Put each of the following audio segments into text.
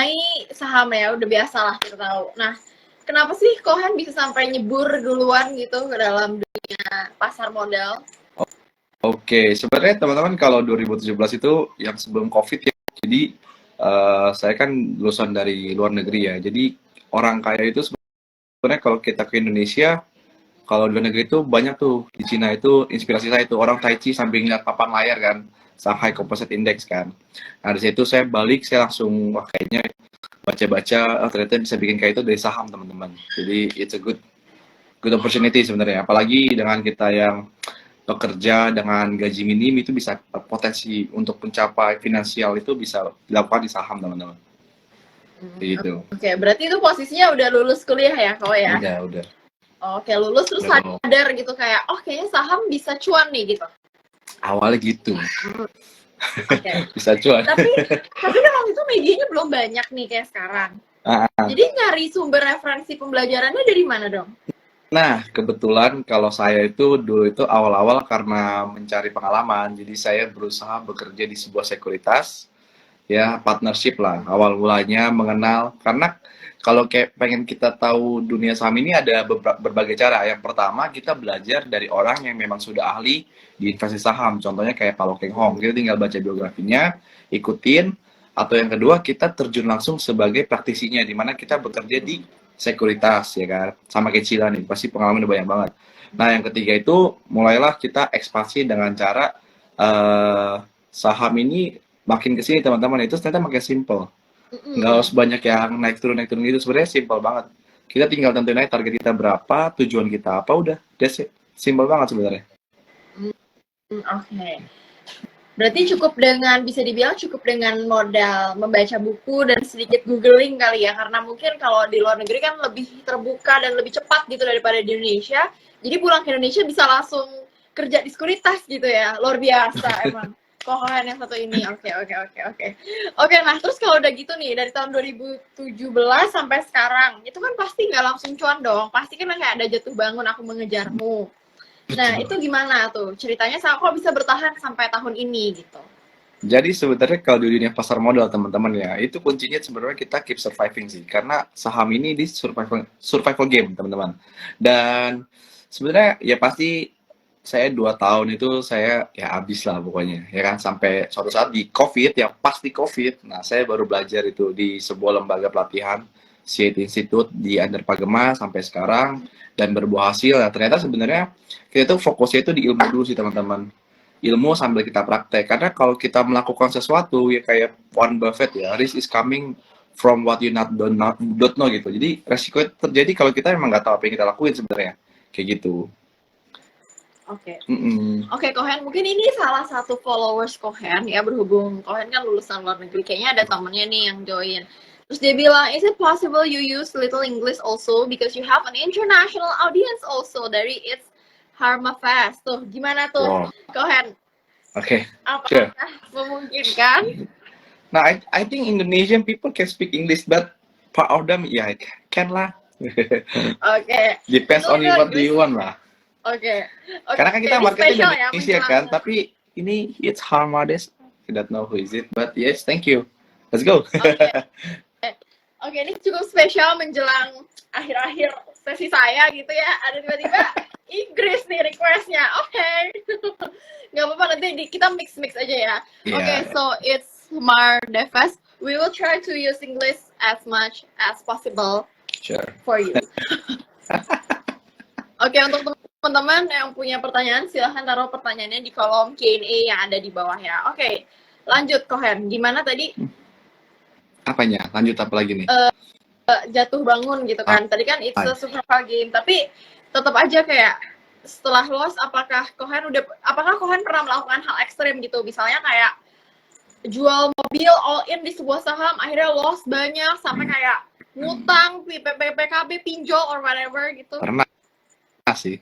mengenai saham ya, udah biasa lah kita tahu. Nah, kenapa sih Kohen bisa sampai nyebur duluan gitu ke dalam dunia pasar modal? Oke, sebenarnya teman-teman kalau 2017 itu yang sebelum COVID ya, jadi saya kan lulusan dari luar negeri ya, jadi orang kaya itu sebenarnya kalau kita ke Indonesia, kalau di luar negeri itu banyak tuh, di Cina itu inspirasi saya itu orang Tai Chi sambil ngeliat papan layar kan, Shanghai Composite Index kan. Nah dari situ saya balik, saya langsung wah kayaknya baca-baca, ternyata bisa bikin kayak itu dari saham teman-teman. Jadi it's a good opportunity sebenarnya, apalagi dengan kita yang pekerja dengan gaji minim itu bisa potensi untuk mencapai finansial itu bisa dilakukan di saham teman-teman. Gitu. Oke, berarti itu posisinya udah lulus kuliah ya, kau ya? Udah. Oke, lulus terus Udah. sadar gitu kayak, oh kayaknya saham bisa cuan nih gitu. Awalnya gitu. Oke. Bisa cuan. Tapi kan waktu itu medianya belum banyak nih kayak sekarang. Jadi nyari sumber referensi pembelajarannya dari mana dong? Nah, kebetulan kalau saya itu dulu itu awal-awal karena mencari pengalaman, jadi saya berusaha bekerja di sebuah sekuritas, ya partnership lah. Awal mulanya mengenal, karena kalau kayak pengen kita tahu dunia saham ini ada berbagai cara. Yang pertama kita belajar dari orang yang memang sudah ahli di investasi saham. Contohnya kayak Pak Keng Hong, kita tinggal baca biografinya, ikutin. Atau yang kedua kita terjun langsung sebagai praktisinya, di mana kita bekerja di sekuritas ya kan, sama kayak Cila nih, pasti pengalaman udah banyak banget. Nah yang ketiga itu mulailah kita ekspansi dengan cara saham ini makin kesini teman-teman, itu ternyata makin simple, nggak harus banyak yang naik turun gitu, sebenarnya simple banget, kita tinggal tentuin aja target kita berapa, tujuan kita apa, udah that's it, simple banget sebenarnya. Oke. Berarti bisa dibilang cukup dengan modal membaca buku dan sedikit googling kali ya, karena mungkin kalau di luar negeri kan lebih terbuka dan lebih cepat gitu daripada di Indonesia. Jadi pulang ke Indonesia bisa langsung kerja di sekuritas gitu ya, luar biasa emang. Kohen yang satu ini, oke. Oke, nah terus kalau udah gitu nih, dari tahun 2017 sampai sekarang, itu kan pasti nggak langsung cuan dong, pasti kan kayak ada jatuh bangun aku mengejarmu. Nah, itu gimana tuh ceritanya kok bisa bertahan sampai tahun ini gitu? Jadi sebenarnya kalau di dunia pasar modal teman-teman ya, itu kuncinya sebenarnya kita keep surviving sih, karena saham ini di survival game teman-teman. Dan sebenarnya ya pasti saya 2 tahun itu saya ya habis lah pokoknya, ya kan, sampai suatu saat di COVID, yang pasti COVID. Nah saya baru belajar itu di sebuah lembaga pelatihan Seed Institute di Anderpagema sampai sekarang, dan berbuah hasil. Nah ternyata sebenarnya kita tuh fokusnya itu di ilmu dulu sih teman-teman, ilmu sambil kita praktek, karena kalau kita melakukan sesuatu ya kayak Warren Buffett ya, risk is coming from what you don't know gitu, jadi resiko itu terjadi kalau kita emang nggak tahu apa yang kita lakuin sebenarnya, kayak gitu. Oke. Oke, Kohen, mungkin ini salah satu followers Kohen ya, berhubung Kohen kan lulusan luar negeri, kayaknya ada temennya nih yang join. Terus dia bilang, is it possible you use little English also because you have an international audience also dari It's Harma Fest. Tuh, gimana tuh, Kohen? Oke. Apakah memungkinkan? Nah, I think Indonesian people can speak English, but part of them ya can lah. Oke. Depends on what do you want lah. Oke. Karena kan kita marketnya di Indonesia kan, tapi ini It's Harmades. I don't know who is it, but yes, thank you. Let's go. Oke, ini cukup spesial menjelang akhir-akhir sesi saya gitu ya. Ada tiba-tiba Inggris nih requestnya. Oke. Nggak apa-apa, nanti kita mix aja ya. Oke, so it's Mar Defes. We will try to use English as much as possible for you. Oke, untuk teman-teman yang punya pertanyaan, silahkan taruh pertanyaannya di kolom Q&A yang ada di bawah ya. Oke, lanjut Kohen. Gimana tadi? Apanya? Lanjut apa lagi nih? Jatuh bangun gitu kan. Tadi kan it's a survival game, tapi tetap aja kayak setelah loss, apakah Kohen pernah melakukan hal ekstrim gitu? Misalnya kayak jual mobil all in di sebuah saham, akhirnya loss banyak sampai kayak ngutang, PKB, pinjol or whatever gitu. Pernah sih.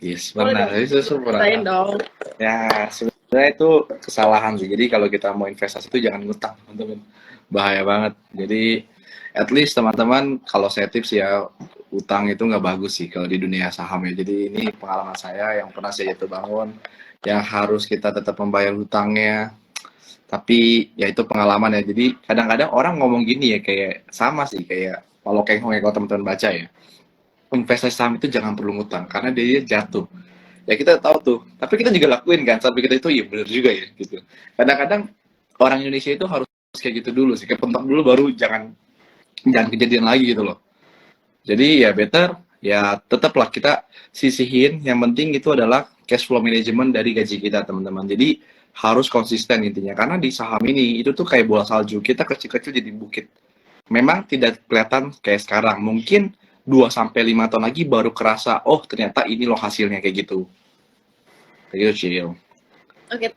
Yes, pernah. Itu pernah. Ya, sebenarnya itu kesalahan sih. Jadi kalau kita mau investasi itu jangan ngutang, teman-teman. Bahaya banget. Jadi at least teman-teman, kalau saya tips ya, utang itu nggak bagus sih kalau di dunia saham ya. Jadi ini pengalaman saya yang pernah saya jatuh bangun, yang harus kita tetap membayar hutangnya. Tapi ya itu pengalaman ya. Jadi kadang-kadang orang ngomong gini ya, kayak sama sih kayak kalau kayak kalau teman-teman baca ya. Investasi saham itu jangan perlu ngutang karena dia jatuh. Ya kita tahu tuh, tapi kita juga lakuin kan sampai kita itu ya bener juga ya gitu. Kadang-kadang orang Indonesia itu harus kayak gitu dulu sih, kepentok dulu baru jangan jangan kejadian lagi gitu loh. Jadi ya better ya tetaplah kita sisihin, yang penting itu adalah cash flow management dari gaji kita teman-teman. Jadi harus konsisten intinya, karena di saham ini itu tuh kayak bola salju, kita kecil-kecil jadi bukit. Memang tidak kelihatan kayak sekarang, mungkin 2 sampai 5 tahun lagi baru kerasa, oh ternyata ini loh hasilnya kayak gitu. Kayak gitu Cil. Oke.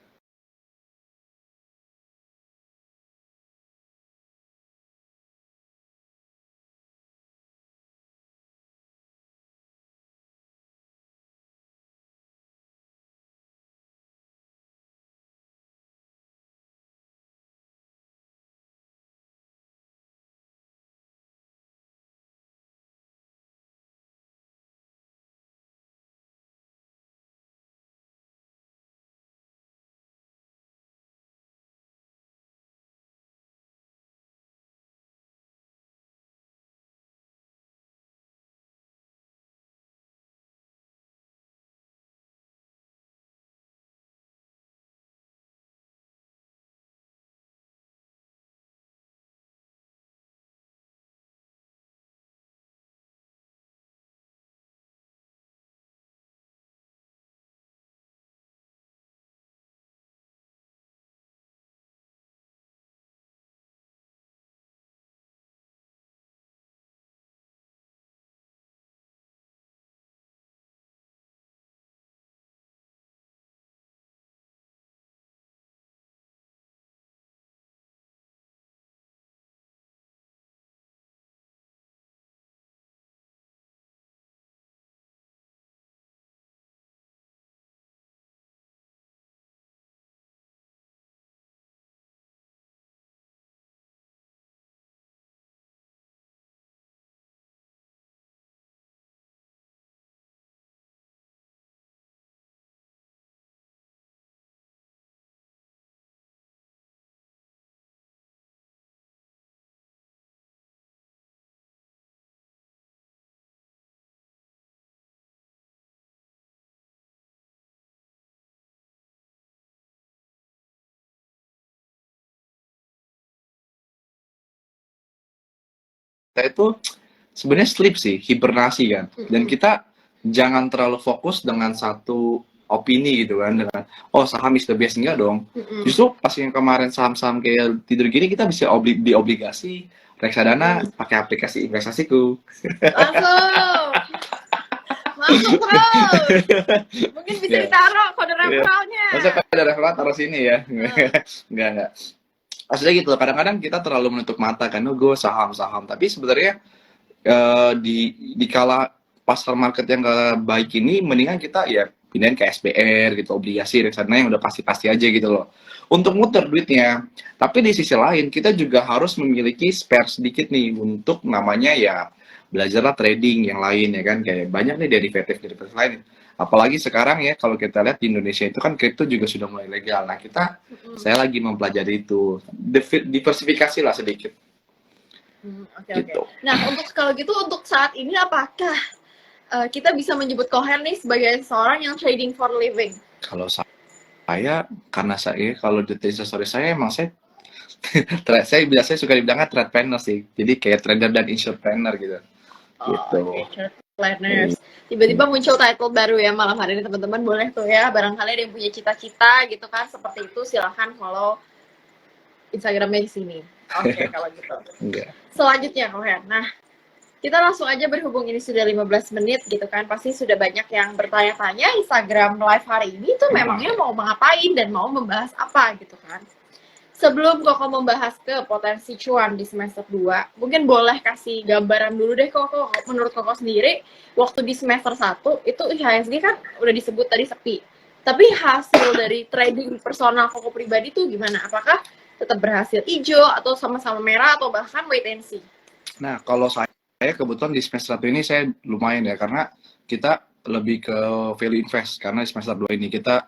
Kita itu sebenarnya sleep sih, hibernasi kan. Dan Mm-mm. kita jangan terlalu fokus dengan satu opini gitu kan, dengan oh saham is the best, enggak dong. Mm-mm. Justru pas yang kemarin saham-saham kayak tidur gini, kita bisa di obligasi reksadana Mm. pakai aplikasi investasiku. Langsung. Langsung terus. Mungkin bisa Ya, ditaruh kode ya. referralnya. Masa ada referral taruh sini ya? Hmm. Enggak. Aslinya gitu loh, kadang-kadang kita terlalu menutup mata kan, oh gue saham-saham. Tapi sebenarnya di kala pasar market yang gak baik ini, mendingan kita ya pindahin ke SBR gitu, obligasi reksadana yang udah pasti-pasti aja gitu loh, untuk muter duitnya. Tapi di sisi lain kita juga harus memiliki spare sedikit nih untuk namanya ya belajarlah trading yang lain ya kan, kayak banyak nih derivatif lain. Apalagi sekarang ya kalau kita lihat di Indonesia itu kan kripto juga sudah mulai legal. Nah kita, Mm-mm. saya lagi mempelajari itu, diversifikasi lah sedikit Oke. gitu. Nah, untuk kalau gitu untuk saat ini apakah kita bisa menyebut Kohen nih sebagai seorang yang trading for living? Kalau saya, karena saya kalau di story saya emang saya biasanya suka dibilangnya trade planner sih. Jadi kayak trader dan insurepreneur gitu. Oh, Gitu. oke, chart planners. Tiba-tiba muncul title baru ya malam hari ini teman-teman, boleh tuh ya barangkali ada yang punya cita-cita gitu kan seperti itu, silahkan follow Instagramnya di sini. Oke, kalau gitu. Enggak. Selanjutnya Kohen. Nah, kita langsung aja berhubung ini sudah 15 menit gitu kan. Pasti sudah banyak yang bertanya-tanya Instagram live hari ini tuh memangnya mau ngapain dan mau membahas apa gitu kan. Sebelum Koko membahas ke potensi cuan di semester 2, mungkin boleh kasih gambaran dulu deh Koko, menurut Koko sendiri, waktu di semester 1 itu IHSG kan udah disebut tadi sepi. Tapi hasil dari trading personal Koko pribadi tuh gimana? Apakah tetap berhasil hijau atau sama-sama merah atau bahkan wait and see? Nah, kalau saya kebetulan di semester 1 ini saya lumayan ya, karena kita lebih ke value invest, karena di semester 2 ini kita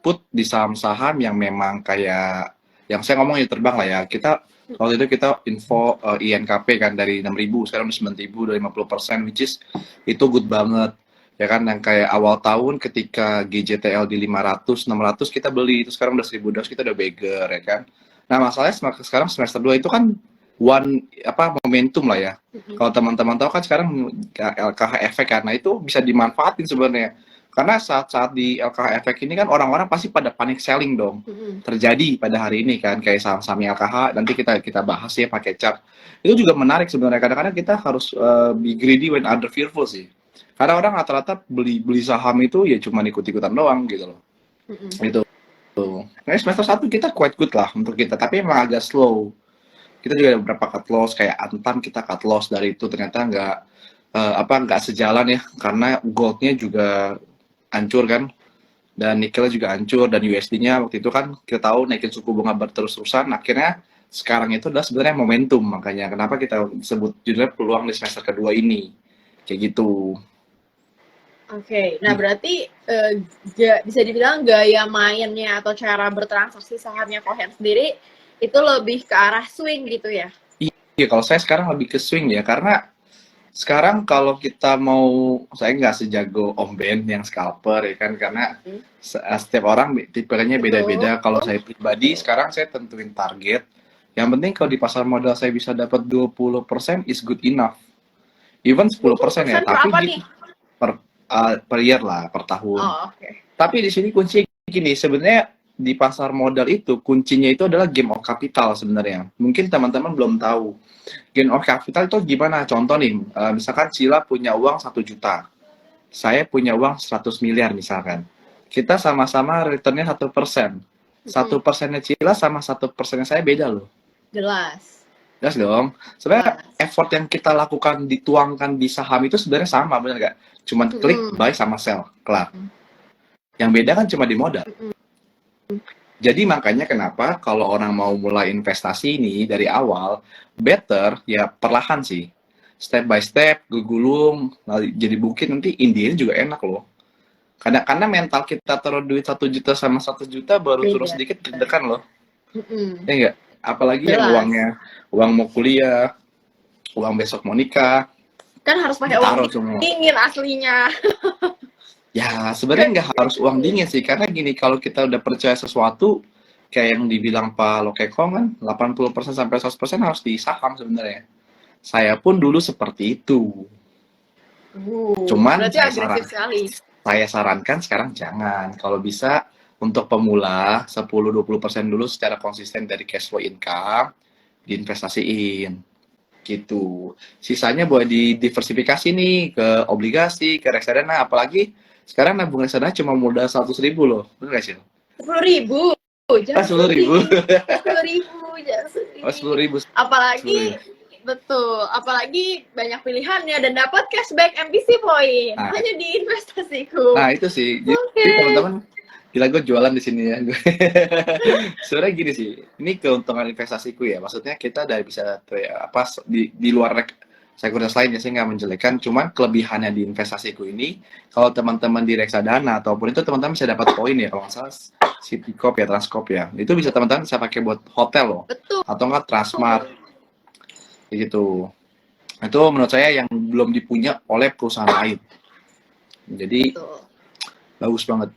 put di saham-saham yang memang kayak yang saya ngomong ya terbang lah ya. Kita waktu itu kita info INKP kan dari 6.000 sekarang udah 9.000 udah 50%, which is itu good banget. Ya kan, yang kayak awal tahun ketika GJTL di 500 600 kita beli, itu sekarang udah 1.200 kita udah beggar ya kan. Nah, masalahnya sekarang semester 2 itu kan momentum lah ya. Kalau teman-teman tahu kan sekarang LKH efek karena itu bisa dimanfaatin sebenarnya. Karena saat-saat di LKH efek ini kan orang-orang pasti pada panic selling dong. Terjadi pada hari ini kan kayak saham-saham LKH, nanti kita bahas ya pakai chart. Itu juga menarik sebenarnya. Kadang-kadang kita harus be greedy when other fearful sih. Karena orang rata-rata beli saham itu ya cuma ikut-ikutan doang gitu loh. Itu. Nah, semester 1 kita quite good lah untuk kita, tapi emang agak slow. Kita juga ada beberapa cut loss kayak Antam, kita cut loss dari itu ternyata nggak sejalan ya, karena goldnya juga hancur kan, dan nikelnya juga hancur, dan USD-nya waktu itu kan kita tahu naikin suku bunga berterus-terusan. Akhirnya sekarang itu adalah sebenarnya momentum, makanya kenapa kita sebut judulnya peluang di semester kedua ini kayak gitu. Oke, nah berarti bisa dibilang gaya mainnya atau cara bertransaksi sahamnya Cohen sendiri itu lebih ke arah swing gitu ya? Iya, kalau saya sekarang lebih ke swing ya, karena sekarang kalau kita mau, saya nggak sejago Om Ben yang scalper ya kan, karena setiap orang tipenya beda-beda. Kalau saya pribadi sekarang saya tentuin target. Yang penting kalau di pasar modal saya bisa dapat 20% is good enough. Even 10% ya, tapi per year lah, per tahun. Oh, okay. Tapi di sini kuncinya gini, sebenarnya di pasar modal itu kuncinya itu adalah game of capital sebenarnya. Mungkin teman-teman belum tahu. Game of capital itu gimana? Contoh nih, misalkan Cila punya uang 1 juta. Saya punya uang 100 miliar misalkan. Kita sama-sama returnnya 1%. 1%-nya Cila sama 1%-nya saya beda loh. Jelas. Jelas dong. Sebenarnya effort yang kita lakukan dituangkan di saham itu sebenarnya sama, benar nggak? Cuma klik buy sama sell, kelar. Yang beda kan cuma di modal. Jadi makanya kenapa kalau orang mau mulai investasi ini dari awal, better ya perlahan sih. Step by step, gulung, jadi bukit, nanti India juga enak loh. Karena mental kita taruh duit 1 juta sama 1 juta baru turun sedikit deg-degan loh. Ya enggak? Apalagi yang uang mau kuliah, uang besok mau nikah. Kan harus pakai uang dingin aslinya. Ya, sebenarnya nggak harus uang dingin sih, karena gini, kalau kita udah percaya sesuatu, kayak yang dibilang Pak Lokekong kan, 80% sampai 100% harus di saham sebenarnya. Saya pun dulu seperti itu. Cuman saya sarankan sekarang jangan. Kalau bisa untuk pemula 10-20% dulu secara konsisten dari cash flow income diinvestasiin gitu. Sisanya boleh didiversifikasi nih ke obligasi, ke reksadana, apalagi sekarang nabung reksadana cuma modal 100.000 loh, bener gak sih? 10.000. 10.000. 10.000. 10.000. Apalagi 10.000. Betul, apalagi banyak pilihannya dan dapat cashback MPC point hanya di investasiku. Nah itu sih, jadi teman-teman, gila gue jualan di sini ya. Sebenarnya gini sih, ini keuntungan investasiku ya. Maksudnya kita dari bisa di luar sekuritas lain ya, saya nggak menjelekan. Cuman kelebihannya di investasiku ini, kalau teman-teman di reksadana ataupun itu teman-teman bisa dapat poin ya, kalau nggak salah Citicorp ya, Transcorp ya. Itu bisa teman-teman bisa pakai buat hotel loh. Betul. Atau nggak Transmart. Gitu. Itu menurut saya yang belum dipunya oleh perusahaan lain. Jadi bagus banget.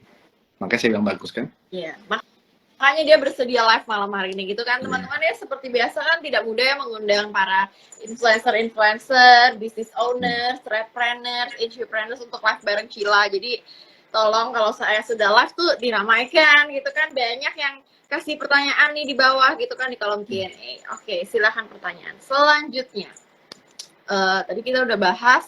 Makanya saya bilang bagus kan? Iya. Makanya dia bersedia live malam hari ini gitu kan teman-teman ya. Seperti biasa kan tidak mudah ya mengundang para influencer, business owners, trendpreneurs, entrepreneurs untuk live bareng Cila. Jadi tolong kalau saya sudah live tuh diramaikan gitu kan. Banyak yang kasih pertanyaan nih di bawah gitu kan di kolom Q&A. Oke, silahkan pertanyaan. Selanjutnya, tadi kita udah bahas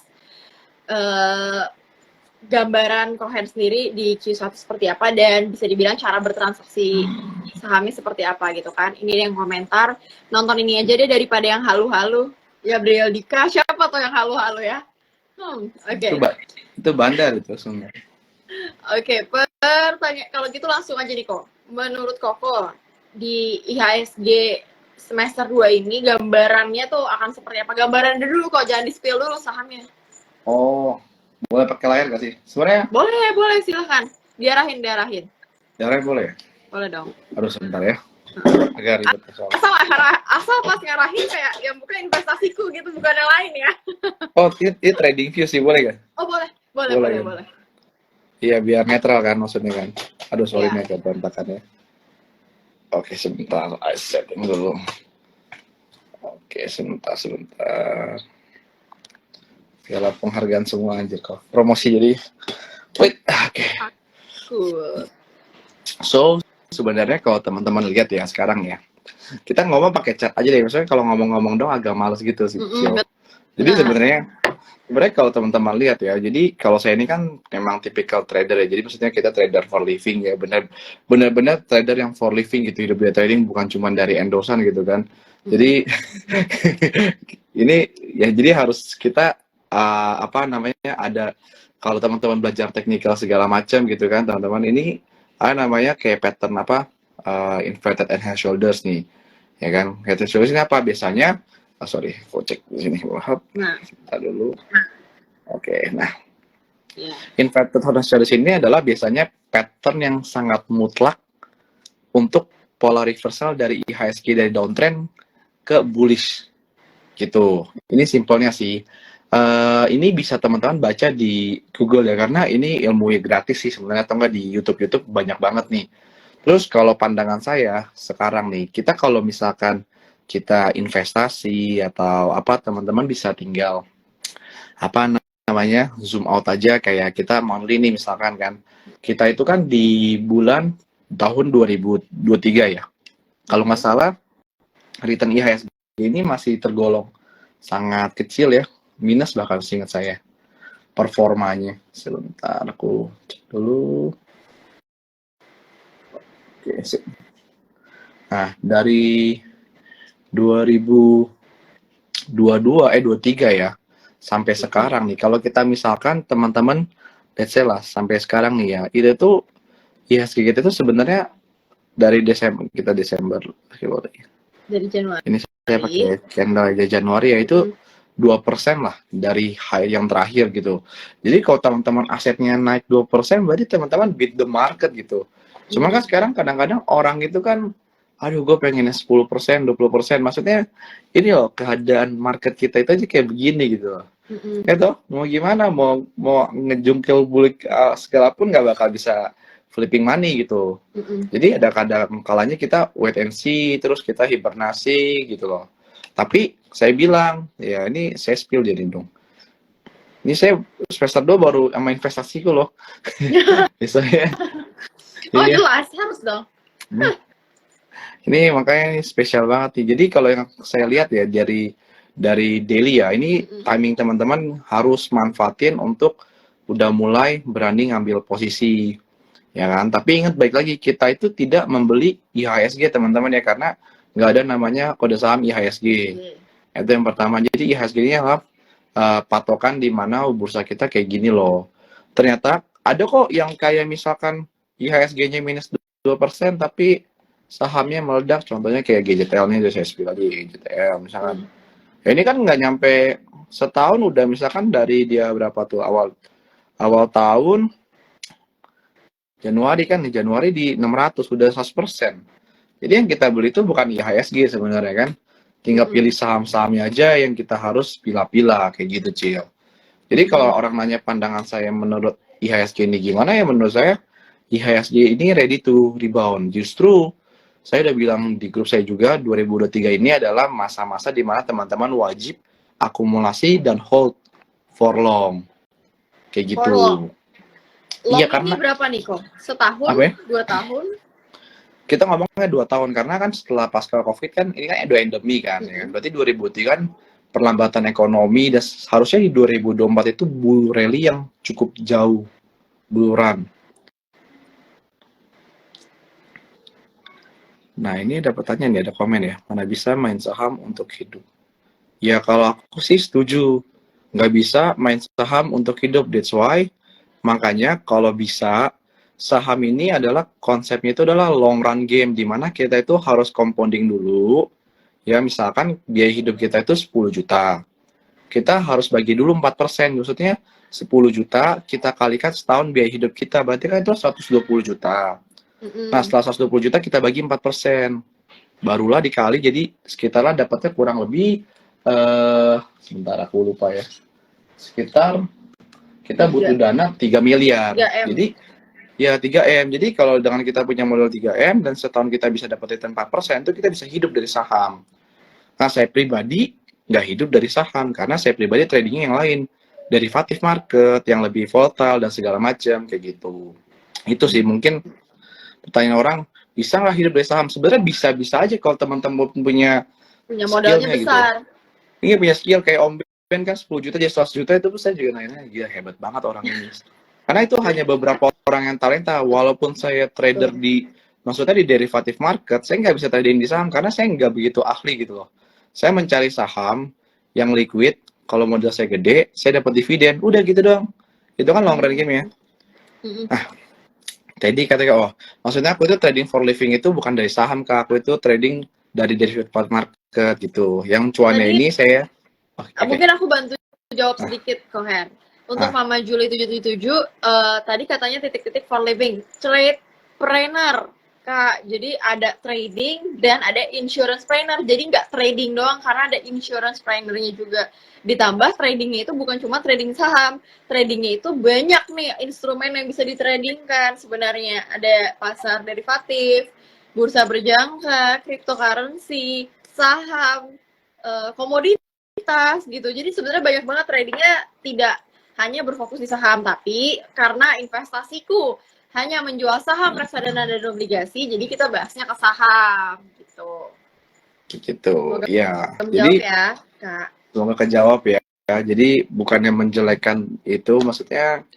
gambaran Cohen sendiri di Q1 seperti apa dan bisa dibilang cara bertransaksi sahamnya seperti apa gitu kan. Ini yang komentar, nonton ini aja deh daripada yang halu-halu. Gabriel Dika, siapa tuh yang halu-halu ya? Oke. Itu bandar itu semua. Oke, pertanyaan kalau gitu langsung aja nih kok. Menurut Koko, di IHSG semester 2 ini gambarannya tuh akan seperti apa? Gambaran dulu kok, jangan di-spill dulu sahamnya. Oh, boleh pakai layar gak sih? Sebenarnya boleh, silahkan. Diarahin, diarahin. Diarahin boleh ya? Boleh dong. Aduh sebentar ya. Agak ribet soalnya. Asal pas ngarahin kayak yang bukan investasiku gitu, bukan yang lain ya. Oh, ini trading view sih, boleh gak? Oh boleh, boleh, Boleh, boleh, kan? boleh. Iya, biar netral kan maksudnya kan. Aduh, sorry Iya. nih agak berantakan ya. Oke, sebentar. I setting dulu. Oke, sebentar. Segala penghargaan semua anjir kok. Promosi jadi. Wait, oke. Cool. So, sebenarnya kalau teman-teman lihat ya sekarang ya, kita ngomong pakai chat aja deh. Maksudnya kalau ngomong-ngomong dong agak males gitu sih. Jadi sebenarnya kalau teman-teman lihat ya, jadi kalau saya ini kan memang tipikal trader ya. Jadi maksudnya kita trader for living ya, benar-benar trader yang for living gitu, hidup dari trading bukan cuma dari endosan gitu kan. Jadi ini ya jadi harus kita apa namanya ada kalau teman-teman belajar teknikal segala macam gitu kan teman-teman ini namanya kayak pattern apa inverted and head shoulders nih ya kan head and shoulders ini apa biasanya sorry aku cek di sini kita dulu oke nah inverted head and shoulders ini adalah biasanya pattern yang sangat mutlak untuk pola reversal dari IHSG dari downtrend ke bullish gitu. Ini simpelnya sih. Ini bisa teman-teman baca di Google ya karena ini ilmu gratis sih sebenarnya atau enggak di YouTube banyak banget nih. Terus kalau pandangan saya sekarang nih, kita kalau misalkan kita investasi atau apa teman-teman bisa tinggal apa namanya zoom out aja kayak kita monthly nih misalkan kan. Kita itu kan di bulan tahun 2023 ya. Kalau nggak salah return IHSG ini masih tergolong sangat kecil ya, minus bahkan seingat saya performanya. Sebentar aku cek dulu. Oke, sip. Nah, dari 2023 ya sampai sekarang nih. Kalau kita misalkan teman-teman let's say lah sampai sekarang nih ya, itu tuh IHSG kita itu sebenarnya dari Desember dari Januari. Ini saya pakai candle aja Januari ya itu 2% lah dari high yang terakhir gitu. Jadi kalau teman-teman asetnya naik 2% berarti teman-teman beat the market gitu. Cuma kan sekarang kadang-kadang orang itu kan aduh gue pengennya 10%, 20%. Maksudnya ini loh keadaan market kita itu aja kayak begini gitu loh. Ya toh, mau gimana mau ngejungkil bulik segala pun nggak bakal bisa flipping money gitu. Jadi ada kadang kalanya kita wait and see, terus kita hibernasi gitu loh. Tapi saya bilang, ya ini saya spill jadi dong. Ini saya semester 2 baru sama investasiku loh. Misalnya. Oh jelas, harus dong. Ini makanya spesial banget nih. Jadi kalau yang saya lihat ya dari daily ya, ini timing teman-teman harus manfaatin untuk udah mulai berani ngambil posisi. Ya kan, tapi ingat baik lagi kita itu tidak membeli IHSG teman-teman ya karena nggak ada namanya kode saham IHSG. Itu yang pertama. Jadi IHSG ini adalah patokan di mana bursa kita kayak gini loh. Ternyata ada kok yang kayak misalkan IHSG-nya minus 2% tapi sahamnya meledak. Contohnya kayak GJTL nih, saya spill lagi GJTL misalkan. Ya, ini kan nggak nyampe setahun udah misalkan dari dia berapa tuh awal tahun Januari kan, di Januari di 600 udah 100%. Jadi yang kita beli itu bukan IHSG sebenarnya kan. Tinggal pilih saham-sahamnya aja yang kita harus pilih-pilih kayak gitu, Cil. Jadi kalau orang nanya pandangan saya menurut IHSG ini gimana ya, menurut saya IHSG ini ready to rebound. Justru saya udah bilang di grup saya juga 2023 ini adalah masa-masa di mana teman-teman wajib akumulasi dan hold for long. Kayak gitu. Long iya, karena ini berapa nih kok? Setahun? Apa ya? 2 tahun? Kita ngomongnya 2 tahun karena kan setelah pasca COVID kan ini kan ada endemi kan, ya. Berarti 2003 kan perlambatan ekonomi dan harusnya di 2024 itu bull rally yang cukup jauh, bull run. Nah ini ada pertanyaan nih, ada komen ya, mana bisa main saham untuk hidup? Ya kalau aku sih setuju, nggak bisa main saham untuk hidup, that's why makanya kalau bisa saham ini adalah konsepnya itu adalah long run game di mana kita itu harus compounding dulu. Ya misalkan biaya hidup kita itu 10 juta. Kita harus bagi dulu 4%. Maksudnya 10 juta kita kalikan setahun biaya hidup kita, berarti kan itu 120 juta. Nah, setelah 120 juta kita bagi 4%. Barulah dikali, jadi sekitarlah dapatnya kurang lebih, sebentar aku lupa ya. Sekitar kita butuh dana 3 miliar. 3M. Jadi ya 3M. Jadi kalau dengan kita punya modal 3M dan setahun kita bisa dapat return 4%, itu kita bisa hidup dari saham. Nah, saya pribadi nggak hidup dari saham karena saya pribadi tradingnya yang lain, derivatif market yang lebih volatile dan segala macam kayak gitu. Itu sih mungkin pertanyaan orang, bisa nggak hidup dari saham? Sebenarnya bisa-bisa aja kalau teman-teman punya modalnya skillnya gitu. besar. Ini punya skill kayak Om Ben kan 10 juta jadi 100 juta, itu saya juga nanya, gila hebat banget orang ini. Karena itu hanya beberapa orang yang talenta. Walaupun saya trader maksudnya di derivatif market, saya nggak bisa trading di saham karena saya nggak begitu ahli gitu loh. Saya mencari saham yang liquid, kalau modal saya gede, saya dapat dividen, udah gitu dong. Itu kan long run game ya. Nah, jadi katanya, maksudnya aku itu trading for living itu bukan dari saham, Kak. Aku itu trading dari derivatif market gitu. Yang cuannya Tadi, ini saya... mungkin aku bantu jawab sedikit, Kohen. Untuk Mama Julie 777, tadi katanya titik-titik for living. Trade-planner, Kak. Jadi ada trading dan ada insurance planner. Jadi nggak trading doang karena ada insurance planner-nya juga. Ditambah tradingnya itu bukan cuma trading saham. Tradingnya itu banyak nih instrumen yang bisa ditradingkan sebenarnya. Ada pasar derivatif, bursa berjangka, cryptocurrency, saham, komoditas gitu. Jadi sebenarnya banyak banget tradingnya, tidak hanya berfokus di saham, tapi karena investasiku hanya menjual saham, reksadana, dan obligasi, jadi kita bahasnya ke saham gitu. Gitu, ya. Jadi ya, Kak. Semoga kejawab ya. Jadi bukannya menjelekan itu, maksudnya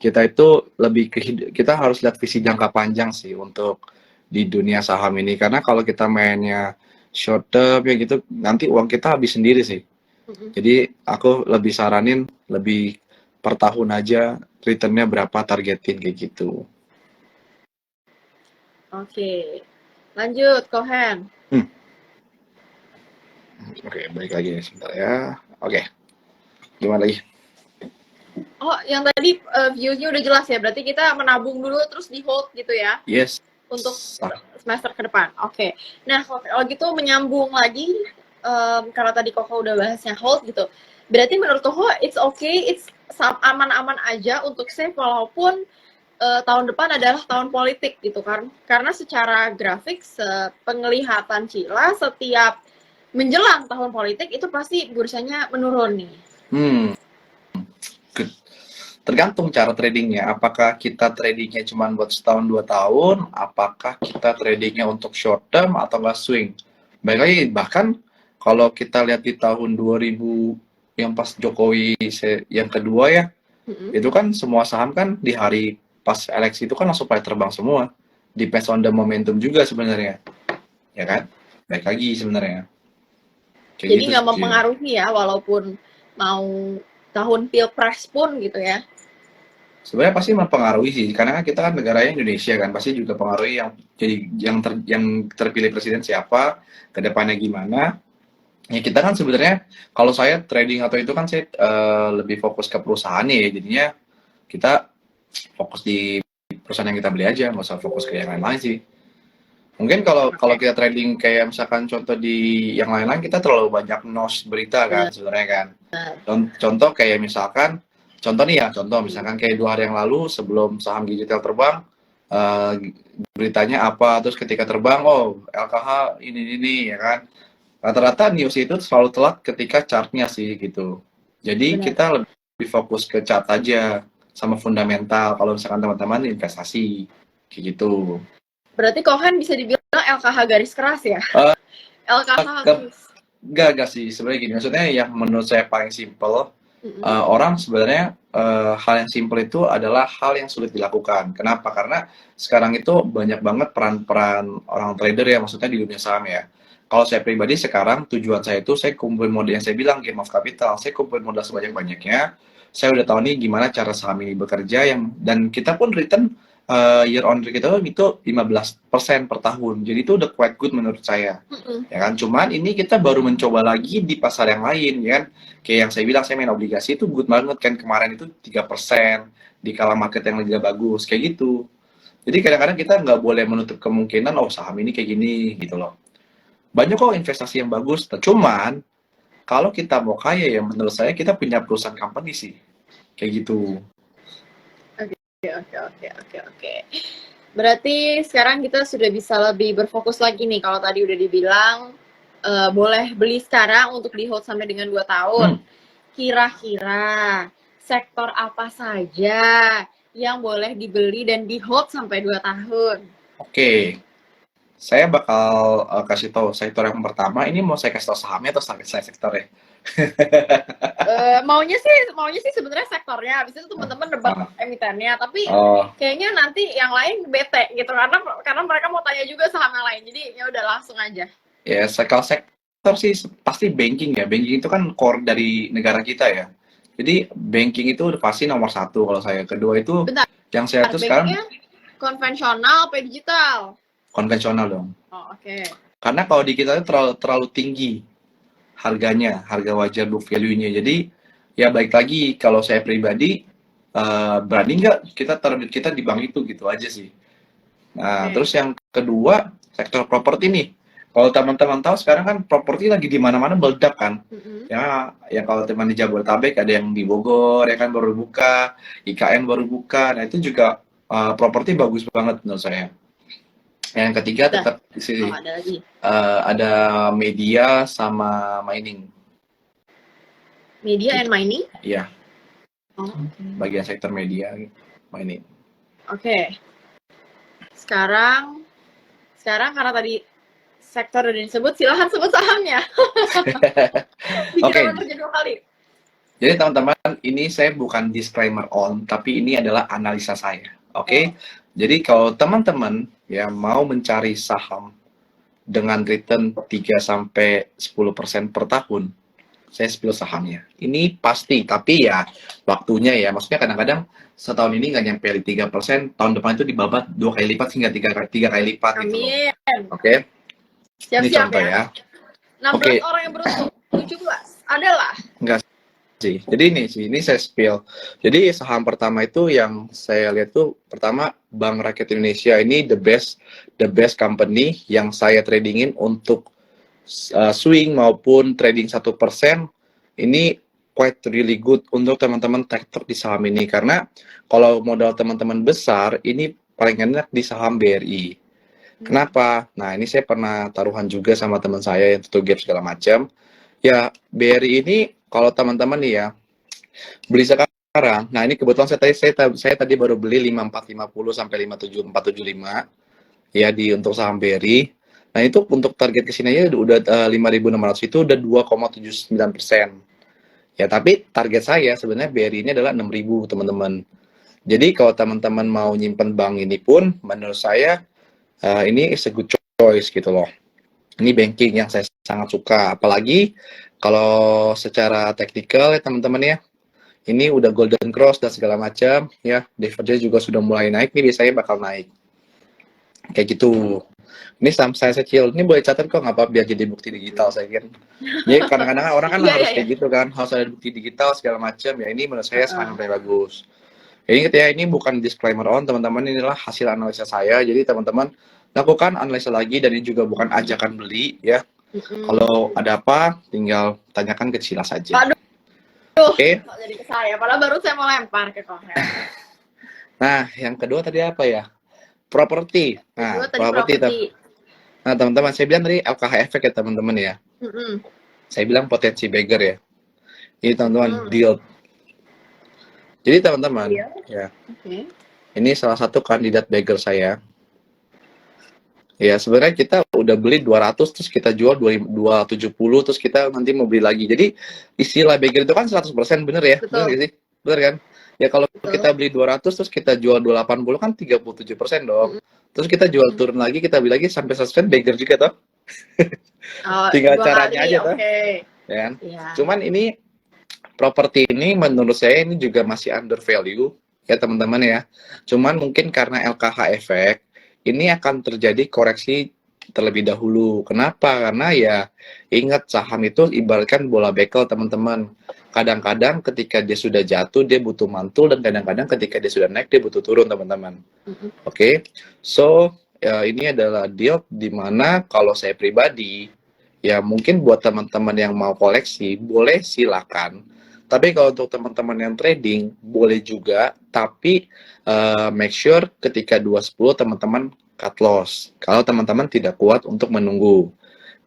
kita itu lebih kita harus lihat visi jangka panjang sih untuk di dunia saham ini. Karena kalau kita mainnya short term ya gitu, nanti uang kita habis sendiri sih. Jadi aku lebih saranin lebih per tahun aja returnnya berapa, targetin kayak gitu. Oke, lanjut Kohen. Oke, balik lagi nih sebentar ya. Oke, gimana lagi? Oh, yang tadi view-nya udah jelas ya. Berarti kita menabung dulu terus di hold gitu ya? Yes. Untuk semester ke depan. Oke. Nah, kalau gitu menyambung lagi, karena tadi Koko udah bahasnya hold gitu. Berarti menurut Koko it's okay, it's aman-aman aja untuk save walaupun tahun depan adalah tahun politik gitu kan. Karena secara grafik, penglihatan Cila setiap menjelang tahun politik itu pasti bursanya menurun nih. Tergantung cara tradingnya. Apakah kita tradingnya cuma buat setahun 2 tahun, apakah kita tradingnya untuk short term atau nggak swing. Baik lagi, bahkan kalau kita lihat di tahun 2000 yang pas Jokowi yang kedua ya, itu kan semua saham kan di hari pas eleksi itu kan langsung pada terbang semua. Depends on the momentum juga sebenarnya, ya kan? Baik lagi sebenarnya. Jadi nggak mempengaruhi ya, walaupun mau tahun pilpres pun gitu ya. Sebenarnya pasti mempengaruhi sih, karena kan kita kan negaranya Indonesia kan, pasti juga pengaruhi yang terpilih presiden siapa, kedepannya gimana. Ya kita kan sebenarnya, kalau saya trading atau itu kan saya lebih fokus ke perusahaannya ya, jadinya kita fokus di perusahaan yang kita beli aja, nggak usah fokus ke yang lain-lain sih. Mungkin kalau kita trading kayak misalkan contoh di yang lain-lain, kita terlalu banyak noise berita kan sebenarnya kan. Contoh kayak misalkan, misalkan kayak 2 hari yang lalu sebelum saham digital terbang, beritanya apa, terus ketika terbang, LKH ini ya kan. Rata-rata news itu selalu telat ketika chartnya sih gitu. Jadi kita lebih fokus ke chart aja sama fundamental kalau misalkan teman-teman investasi kayak gitu. Berarti Kohen bisa dibilang LKH garis keras ya? LKH Gak sih, sebenarnya gini, maksudnya yang menurut saya paling simple, orang sebenarnya hal yang simple itu adalah hal yang sulit dilakukan. Kenapa? Karena sekarang itu banyak banget peran-peran orang trader ya, maksudnya di dunia saham ya. Kalau saya pribadi sekarang tujuan saya itu saya kumpulin modal yang saya bilang game of capital, saya kumpulin modal sebanyak-banyaknya. Saya udah tahu nih gimana cara saham ini bekerja dan kita pun return year on year kita itu 15% per tahun. Jadi itu udah quite good menurut saya. Ya kan, cuman ini kita baru mencoba lagi di pasar yang lain, ya kan. Kayak yang saya bilang, saya main obligasi itu good banget kan, kemarin itu 3% di kala market yang lagi bagus, kayak gitu. Jadi kadang-kadang kita nggak boleh menutup kemungkinan, oh saham ini kayak gini, gitu loh. Banyak kok investasi yang bagus, cuman kalau kita mau kaya ya menurut saya kita punya perusahaan company sih, kayak gitu. Oke. Berarti sekarang kita sudah bisa lebih berfokus lagi nih. Kalau tadi udah dibilang boleh beli sekarang untuk di hold sampai dengan 2 tahun. Kira-kira sektor apa saja yang boleh dibeli dan di hold sampai 2 tahun? Oke. Saya bakal kasih tahu sektor yang pertama. Ini mau saya kasih tahu sahamnya atau saya sektornya? Maunya sih sebenarnya sektornya. Habis itu teman-teman debat emitennya. Tapi kayaknya nanti yang lain bete gitu karena mereka mau tanya juga saham yang lain. Jadi ya udah langsung aja. Ya, kalau sektor sih pasti banking ya. Banking itu kan core dari negara kita ya. Jadi banking itu pasti nomor 1 kalau saya. Kedua itu Bentar, yang saya tuh sekarang konvensional apa digital? Konvensional dong. Oh, oke. Karena kalau di kita itu terlalu tinggi harganya, harga wajar book value-nya. Jadi ya baik lagi kalau saya pribadi berani nggak kita terbit kita di bank itu gitu aja sih. Nah, terus yang kedua sektor properti nih. Kalau teman-teman tahu sekarang kan properti lagi di mana-mana meledak kan. Ya, yang kalau teman di Jabodetabek ada yang di Bogor ya kan baru buka, IKN baru buka. Nah, itu juga properti bagus banget menurut saya. Yang ketiga tetap di sini ada media sama mining. Media and mining? Iya. Bagian sektor media, mining. Oke. Sekarang karena tadi sektor udah disebut, silahkan sebut sahamnya. Oke. Kerja 2 kali. Jadi teman-teman, ini saya bukan disclaimer on, tapi ini adalah analisa saya. Oke. Jadi kalau teman-teman ya mau mencari saham dengan return 3-10% per tahun, saya spill sahamnya. Ini pasti, tapi ya waktunya ya, maksudnya kadang-kadang setahun ini nggak nyampe 3%, tahun depan itu dibabat 2 kali lipat hingga 3 kali lipat gitu loh. Oke. Ini contoh ya. 16 orang yang beruntung, 17 adalah? Enggak sih. Jadi ini saya spill. Jadi saham pertama itu yang saya lihat tuh pertama Bank Rakyat Indonesia ini the best company yang saya tradingin untuk swing maupun trading 1%. Ini quite really good untuk teman-teman trader di saham ini karena kalau modal teman-teman besar ini paling enak di saham BRI. Kenapa? Nah, ini saya pernah taruhan juga sama teman saya yang tutup gap segala macam. Ya, BRI ini kalau teman-teman nih ya, beli sekarang, nah ini kebetulan saya tadi baru beli 5450 sampai 57475 ya di untuk saham BRI. Nah, itu untuk target kesininya udah 5.600 itu udah 2,79%. Ya, tapi target saya sebenarnya BRI ini adalah 6.000 teman-teman. Jadi kalau teman-teman mau nyimpen bank ini pun menurut saya ini is a good choice gitu loh. Ini banking yang saya sangat suka, apalagi kalau secara teknikal ya teman-teman ya. Ini udah golden cross dan segala macam ya. Divergence juga sudah mulai naik nih, biasanya bakal naik. Kayak gitu. Ini saham saya kecil. Ini boleh catat kok nggak apa biar jadi bukti digital saya kira. Jadi kadang-kadang orang kan harus kayak gitu kan, harus ada bukti digital segala macam ya. Ini menurut saya sangat bagus. Ini ya, ini bukan disclaimer on teman-teman, inilah hasil analisa saya. Jadi teman-teman lakukan analisa lagi dan ini juga bukan ajakan beli ya. Kalau ada apa tinggal tanyakan ke Cila saja. Oke. Jadi ke saya, padahal baru saya mau lempar ke Koher. Nah, yang kedua tadi apa ya? Properti. Nah, properti. Nah, teman-teman, saya bilang tadi LKH efek ya teman-teman ya. Saya bilang potensi beggar ya. Ini teman-teman deal. Jadi teman-teman, ya. Ini salah satu kandidat beggar saya. Ya, sebenarnya kita udah beli 200 terus kita jual 270 terus kita nanti mau beli lagi. Jadi istilah beggar itu kan 100% bener ya? Betul. Bener sih? Bener kan? Ya kalau kita beli 200 terus kita jual 280 kan 37% dong. Terus kita jual turun lagi, kita beli lagi sampai 100% beggar juga toh. Tinggal caranya aja toh. Ya kan? Cuman ini properti ini menurut saya ini juga masih under value ya teman-teman ya. Cuman mungkin karena LKH efek, ini akan terjadi koreksi terlebih dahulu. Kenapa? Karena ya ingat saham itu ibaratkan bola bekel teman-teman. Kadang-kadang ketika dia sudah jatuh dia butuh mantul dan kadang-kadang ketika dia sudah naik dia butuh turun teman-teman. Oke, so ini adalah deal dimana kalau saya pribadi ya mungkin buat teman-teman yang mau koleksi boleh silakan. Tapi kalau untuk teman-teman yang trading boleh juga, tapi make sure ketika 210 teman-teman cut loss. Kalau teman-teman tidak kuat untuk menunggu.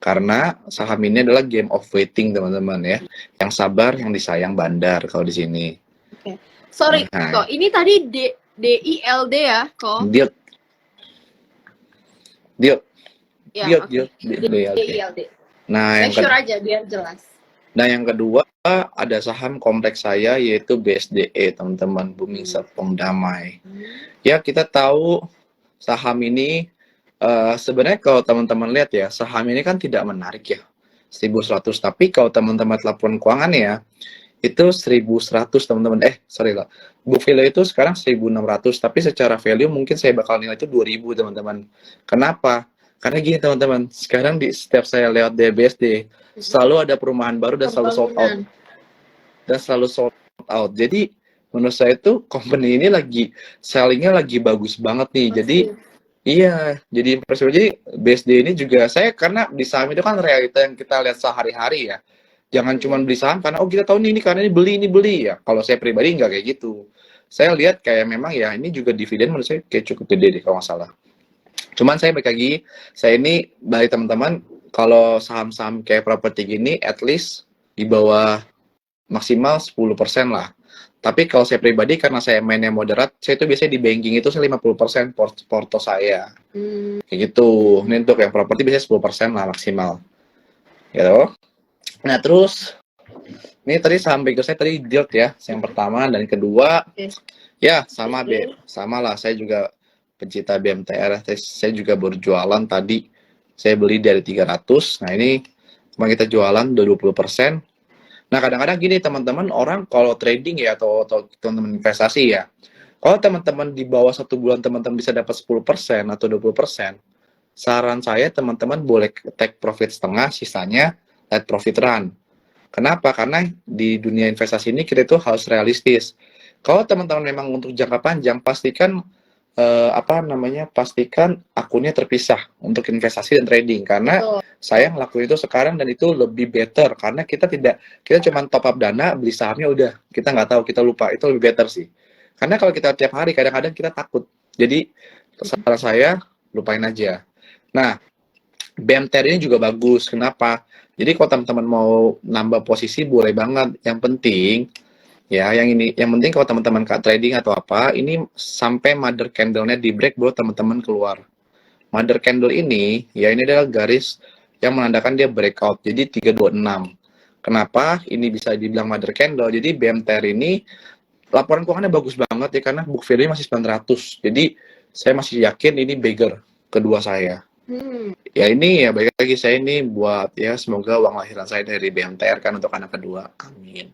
Karena saham ini adalah game of waiting teman-teman ya. Yang sabar, yang disayang bandar kalau di sini. Oke. Sorry Nah. kok, ini tadi DILD ya kok? Deal. Ya, DILD. Nah, make sure aja biar jelas. Nah, yang kedua ada saham kompleks saya yaitu BSDE, teman-teman, Bumi Serpong Damai. Ya, kita tahu saham ini sebenarnya kalau teman-teman lihat ya, saham ini kan tidak menarik ya. 1.100, tapi kalau teman-teman telepon keuangan ya, itu 1.100 teman-teman. Sorry lah. Book value itu sekarang 1.600, tapi secara value mungkin saya bakal nilai itu 2.000 teman-teman. Kenapa? Karena gini teman-teman, sekarang di setiap saya lewat DBSD, selalu ada perumahan baru dan selalu sold out. Jadi menurut saya itu company ini lagi sellingnya lagi bagus banget nih. Jadi iya, jadi impresif. Jadi BSD ini juga saya karena di saham itu kan realita yang kita lihat sehari-hari ya. Jangan cuma beli saham karena kita tahu ini karena ini beli ya. Kalau saya pribadi nggak kayak gitu. Saya lihat kayak memang ya ini juga dividen menurut saya kayak cukup gede deh kalau nggak salah. Cuman saya balik lagi, saya ini balik teman-teman, kalau saham-saham kayak properti gini, at least di bawah maksimal 10% lah. Tapi kalau saya pribadi, karena saya mainnya moderat, saya itu biasanya di banking itu saya 50% porto saya. Kayak gitu. Ini untuk yang properti biasanya 10% lah maksimal. Gitu. Nah, terus, ini tadi saham bego saya tadi deal ya, yang pertama dan kedua. Ya, sama lah, saya juga pencinta BMTR, saya juga baru jualan tadi, saya beli dari 300, nah ini cuma kita jualan 20%. Nah kadang-kadang gini teman-teman, orang kalau trading ya atau teman-teman investasi ya, kalau teman-teman di bawah 1 bulan teman-teman bisa dapat 10% atau 20%, saran saya teman-teman boleh take profit setengah, sisanya let profit run. Kenapa? Karena di dunia investasi ini kita itu harus realistis. Kalau teman-teman memang untuk jangka panjang, pastikan pastikan akunnya terpisah untuk investasi dan trading, karena saya ngelakuin itu sekarang dan itu lebih better karena kita cuma top up dana beli sahamnya udah, kita nggak tahu, kita lupa, itu lebih better sih. Karena kalau kita tiap hari kadang-kadang kita takut, jadi saran saya lupain aja. Nah, BMTR ini juga bagus. Kenapa? Jadi kalau teman-teman mau nambah posisi boleh banget, yang penting ya, yang penting kalau teman-teman trading atau apa, ini sampai mother candle-nya di break baru teman-teman keluar. Mother candle ini, ya ini adalah garis yang menandakan dia breakout. Jadi 326. Kenapa ini bisa dibilang mother candle? Jadi BMTR ini laporan keuangannya bagus banget ya karena book value masih 900. Jadi saya masih yakin ini beggar kedua saya. Ya ini ya baik lagi saya ini buat ya semoga uang lahiran saya dari BMTR kan untuk anak kedua. Amin.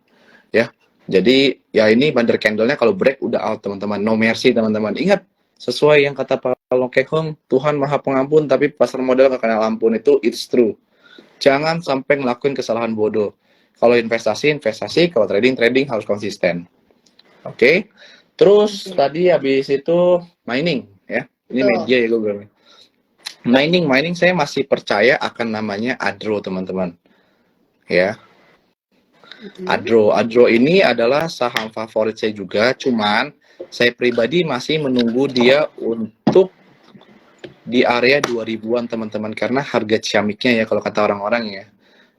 Ya. Jadi ya ini mother candle-nya kalau break udah out teman-teman, no mercy teman-teman. Ingat, sesuai yang kata Pak Lokehong, Tuhan Maha Pengampun tapi pasar modal gak kenal ampun, itu it's true. Jangan sampai ngelakuin kesalahan bodoh. Kalau investasi, kalau trading harus konsisten. Oke. Terus tadi habis itu mining ya. Ini media ya Google. Mining saya masih percaya akan namanya Adro teman-teman. Ya. Adro ini adalah saham favorit saya juga, cuman saya pribadi masih menunggu dia untuk di area 2000-an teman-teman, karena harga ciamiknya ya kalau kata orang-orang ya,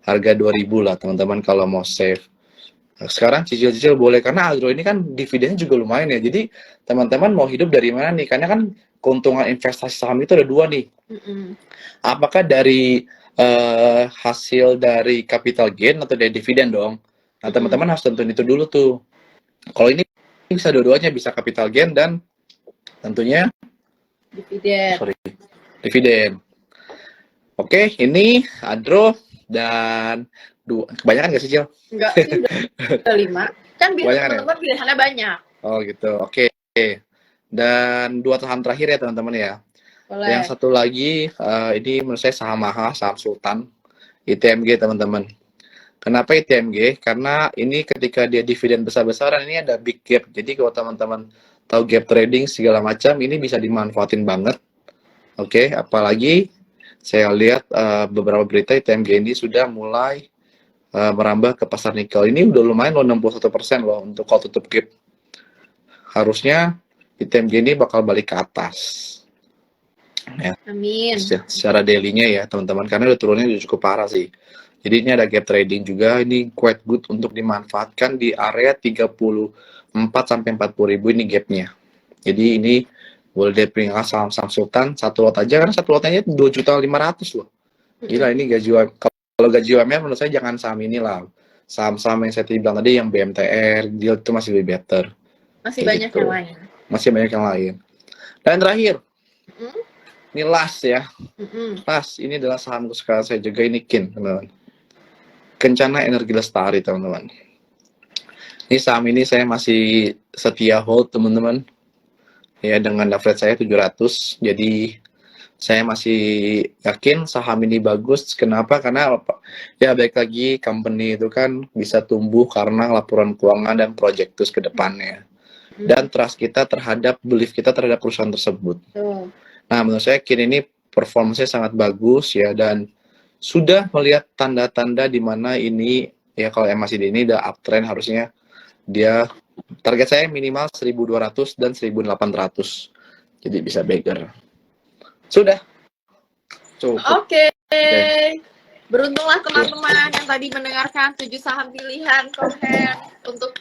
harga 2000 lah teman-teman kalau mau save. Sekarang cicil-cicil boleh, karena Adro ini kan dividennya juga lumayan ya, jadi teman-teman mau hidup dari mana nih, karena kan keuntungan investasi saham itu ada dua nih. Apakah dari hasil dari capital gain atau dari dividen dong? Nah, teman-teman harus tentuin itu dulu tuh. Kalau ini bisa dua-duanya, bisa capital gain dan tentunya dividen. Oke, ini Adro dan kebanyakan nggak sih, Cil? Enggak sih, udah 5. Kan biasanya teman-teman pilihannya banyak. Oh gitu, oke. Dan 2 saham terakhir ya teman-teman ya. Boleh. Yang satu lagi ini menurut saya saham mahal, saham sultan, ITMG teman-teman. Kenapa ITMG? Karena ini ketika dia dividen besar-besaran ini ada big gap. Jadi kalau teman-teman tahu gap trading segala macam ini bisa dimanfaatin banget. Oke, apalagi saya lihat beberapa berita ITMG ini sudah mulai merambah ke pasar nikel. Ini udah lumayan loh 61% loh untuk kalau tutup gap. Harusnya ITMG ini bakal balik ke atas. Ya, Amin. secara daily-nya ya teman-teman, karena udah turunnya udah cukup parah sih. Jadi ini ada gap trading juga, ini quite good untuk dimanfaatkan di area 34-40 ribu ini gapnya. Jadi ini boleh dipilih saham-saham sultan, satu lot aja, karena satu lotnya 2.500.000 loh. Gila, ini gaji kalau gaji UMR menurut saya jangan saham inilah. Saham-saham yang saya bilang tadi yang BMTR, dia itu masih lebih better. Masih banyak Gitu. yang lain. Masih banyak yang lain. Dan terakhir, ini last ya. Last, ini adalah saham kesukaan saya juga, ini KIN, teman-teman. Kencana Energi Lestari, teman-teman. Ini saham ini saya masih setia hold, teman-teman. Ya, dengan leverage saya 700. Jadi saya masih yakin saham ini bagus. Kenapa? Karena ya baik lagi company itu kan bisa tumbuh karena laporan keuangan dan proyektus ke depannya. Dan trust kita terhadap, belief kita terhadap perusahaan tersebut. Nah, menurut saya KIN ini performanya sangat bagus ya, dan sudah melihat tanda-tanda di mana ini ya kalau MACD ini udah uptrend, harusnya dia target saya minimal 1.200 dan 1.800. Jadi bisa beggar. Sudah. Oke. Beruntunglah teman-teman yang tadi mendengarkan 7 saham pilihan Cohen untuk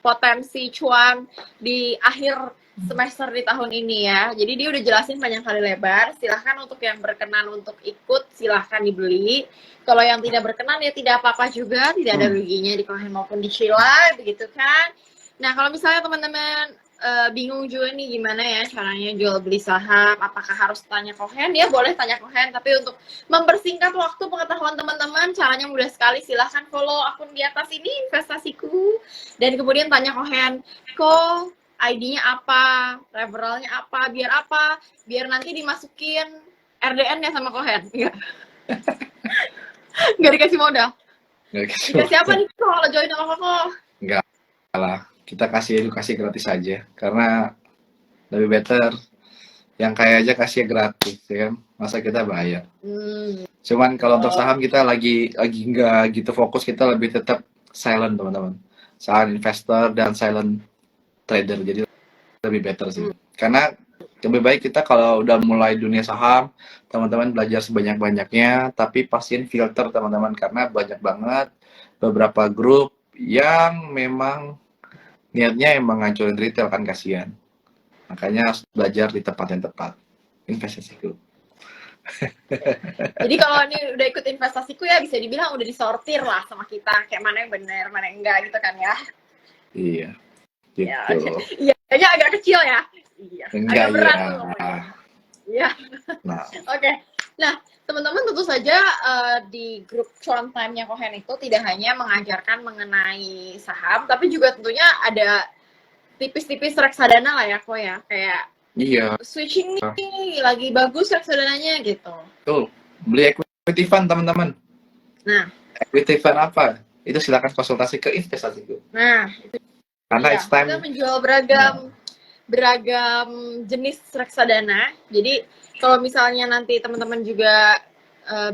potensi cuan di akhir semester di tahun ini ya. Jadi dia udah jelasin panjang kali lebar. Silahkan untuk yang berkenan untuk ikut, silahkan dibeli. Kalau yang tidak berkenan ya tidak apa-apa juga, tidak ada ruginya di Cohen maupun di Sheila, begitu kan. Nah, kalau misalnya teman-teman bingung juga nih gimana ya caranya jual beli saham, apakah harus tanya Cohen? Ya boleh tanya Cohen, tapi untuk mempersingkat waktu pengetahuan teman-teman, caranya mudah sekali. Silahkan follow akun di atas ini, investasiku, dan kemudian tanya Cohen, ID-nya apa, referralnya apa, biar nanti dimasukin RDN ya sama Cohen. Nggak dikasih modal. Dikasih apa nih kalau join sama Koko? Enggak lah, kita kasih edukasi gratis aja, karena lebih better yang kaya aja kasih gratis ya kan, masa kita bayar. Cuman kalau untuk saham kita lagi nggak gitu fokus, kita lebih tetap silent teman-teman, silent investor dan silent trader, jadi lebih better sih. Karena lebih baik kita kalau udah mulai dunia saham, teman-teman belajar sebanyak-banyaknya, tapi pastiin filter teman-teman, karena banyak banget beberapa grup yang memang niatnya emang ngancurin retail kan, kasihan. Makanya harus belajar di tempat yang tepat. Investasiku. Jadi kalau ini udah ikut investasiku ya bisa dibilang udah disortir lah sama kita, kayak mana yang benar, mana yang enggak gitu kan ya. Iya. Gitu. Iya, kayaknya agak kecil ya. Iya. Enggak, agak berat iya. tuh. Iya. Nah. Oke. Nah, teman-teman tentu saja di grup cuan time-nya Cohen itu tidak hanya mengajarkan mengenai saham, tapi juga tentunya ada tipis-tipis reksadana lah ya, Ko ya. Kayak iya. Switching nih, lagi bagus reksadananya gitu. Tuh, beli equity fund teman-teman. Nah. Equity fund apa? Itu silakan konsultasi ke investasiku. Nah, itu karena it's time. Kita menjual beragam jenis reksadana. Jadi kalau misalnya nanti teman-teman juga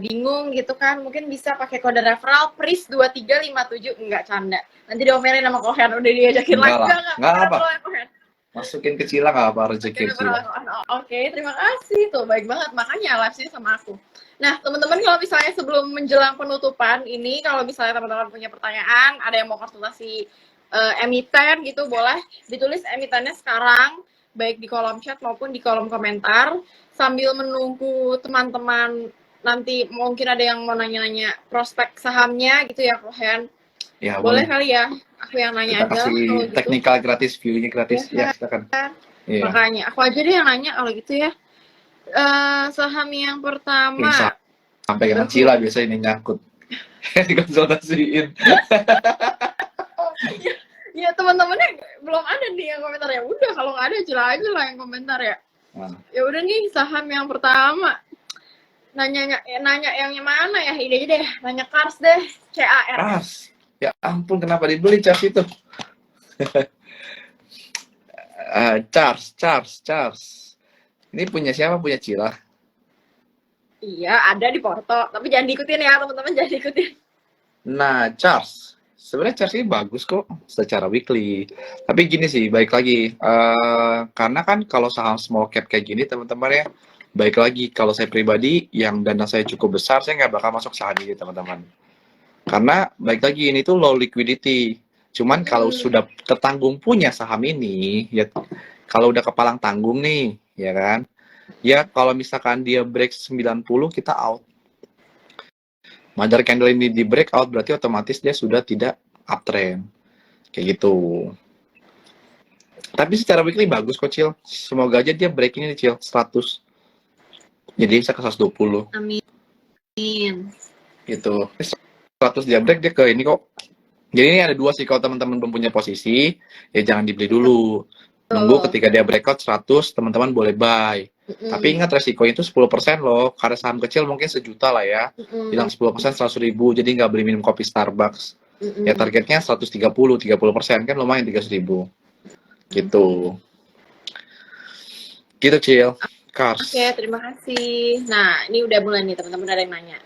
bingung gitu kan, mungkin bisa pakai kode referral PRIS 2357, enggak canda. Nanti diomelin sama Cohen, udah diajakin lagi enggak apa. Masukin ke Cila nggak apa, rezeki Cila. Oke, terima kasih tuh, baik banget. Makanya live-nya sama aku. Nah, teman-teman kalau misalnya sebelum menjelang penutupan ini, kalau misalnya teman-teman punya pertanyaan, ada yang mau konsultasi emiten gitu, boleh ditulis emitennya sekarang, baik di kolom chat maupun di kolom komentar, sambil menunggu teman-teman nanti mungkin ada yang mau nanya-nanya prospek sahamnya gitu ya, Cohen. Ya, boleh kali ya, aku yang nanya kita aja. Kasih teknikal gitu. Gratis, view-nya gratis, ya silakan. Iya. Makanya aku aja deh yang nanya kalau gitu ya. Saham yang pertama. Sampai dengan Cila biasa ini nyangkut. Dikonsultasiin. Ya teman-temannya belum ada nih yang komentar, ya udah kalau nggak ada Cil aja lah yang komentar ya. Nah, Ya udah nih saham yang pertama. Nanya yang mana ya? Ini aja deh, nanya Cars deh, CARS. ya ampun kenapa dibeli Charles itu? Charles. Ini punya siapa? Punya Cila. Iya, ada di Porto, tapi jangan diikutin ya teman-teman, jangan diikutin. Nah, sebenarnya Charles ini bagus kok secara weekly. Tapi gini sih, baik lagi, karena kan kalau saham small cap kayak gini teman-teman ya, baik lagi kalau saya pribadi yang dana saya cukup besar, saya nggak bakal masuk saham ini teman-teman. Karena baik lagi ini tuh low liquidity. Cuman kalau sudah tertanggung punya saham ini, ya kalau udah kepalang tanggung nih, ya kan? Ya kalau misalkan dia break 90 kita out. Mother candle ini di breakout berarti otomatis dia sudah tidak uptrend. Kayak gitu. Tapi secara weekly bagus kok Cil. Semoga aja dia break ini Cil 100. Jadi bisa ke 120. Amin. Gitu. 100 dia break dia ke ini kok. Jadi ini ada dua sih, kalau teman-teman belum punya posisi, ya jangan dibeli dulu. Nunggu ketika dia breakout 100, teman-teman boleh buy. Tapi ingat resikonya itu 10% loh, karena saham kecil mungkin sejuta lah ya. Bilang 10% 100.000, jadi nggak beli minum kopi Starbucks. Ya targetnya 130, 30%, kan lumayan 300.000. Gitu. Gitu Cil. Cars. Oke, terima kasih. Nah, ini udah mulai nih teman-teman, ada yang nanya.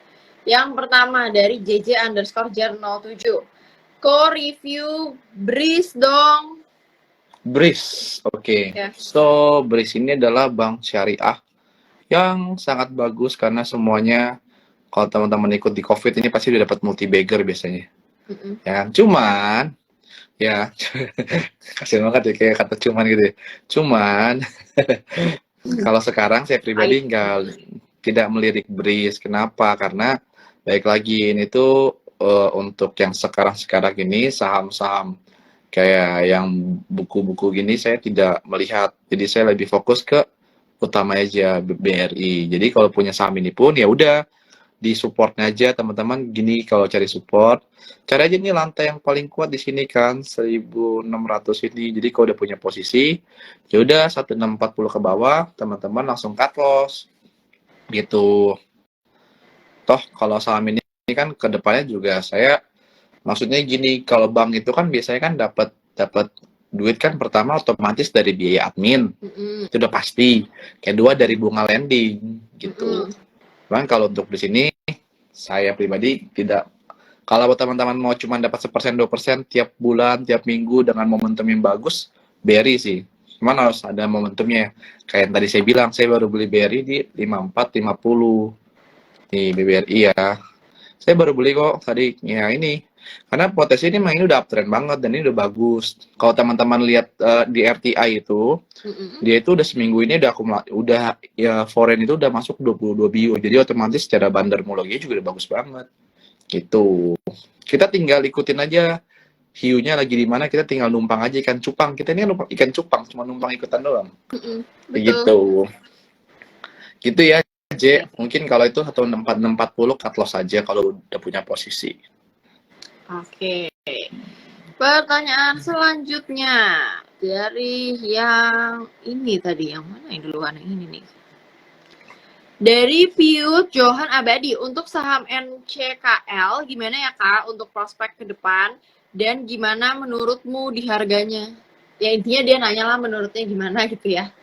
Yang pertama dari JJ_Jer07. Review Breeze dong. Breeze, oke. Ya. So, Breeze ini adalah bank syariah yang sangat bagus karena semuanya, kalau teman-teman ikut di COVID ini pasti udah dapat multi bagger biasanya. Ya kan? Cuman, ya, kasihan banget ya kayak kata cuman gitu ya. Cuman, kalau sekarang saya pribadi tidak melirik Breeze. Kenapa? Karena baik lagi ini tuh untuk yang sekarang ini saham-saham kayak yang buku-buku gini saya tidak melihat. Jadi saya lebih fokus ke utama aja BRI. Jadi kalau punya saham ini pun ya udah di supportnya aja teman-teman. Gini kalau cari support, cari aja nih lantai yang paling kuat di sini kan 1600 ini. Jadi kalau udah punya posisi, ya udah 1640 ke bawah, teman-teman langsung cut loss. Gitu. Toh kalau saham ini kan ke depannya juga saya maksudnya gini, kalau bank itu kan biasanya kan dapat duit kan pertama otomatis dari biaya admin. Itu udah pasti. Kedua dari bunga lending gitu. Cuman kalau untuk di sini saya pribadi tidak, kalau teman-teman mau cuma dapat 1%, 2% tiap bulan, tiap minggu dengan momentum yang bagus, BRI sih. Cuman harus ada momentumnya. Kayak yang tadi saya bilang, saya baru beli BRI di 54.50 di BBRI ya. Saya baru beli kok tadi ya ini. Karena potensi ini memang ini udah uptrend banget dan ini udah bagus. Kalau teman-teman lihat di RTI itu, dia itu udah seminggu ini udah ya foreign itu udah masuk 22 bio. Jadi otomatis secara bandarmologi juga udah bagus banget. Gitu. Kita tinggal ikutin aja hiunya lagi di mana, kita tinggal numpang aja ikan cupang. Kita ini kan ikan cupang, cuma numpang ikutan doang. Gitu. Gitu ya, J. Mungkin kalau itu 14640 cut loss aja kalau udah punya posisi. Oke. Pertanyaan selanjutnya dari yang ini tadi, yang mana yang duluan, yang ini nih. Dari Piut Johan Abadi, untuk saham NCKL gimana ya Kak untuk prospek ke depan dan gimana menurutmu di harganya? Ya intinya dia nanya lah menurutnya gimana gitu ya.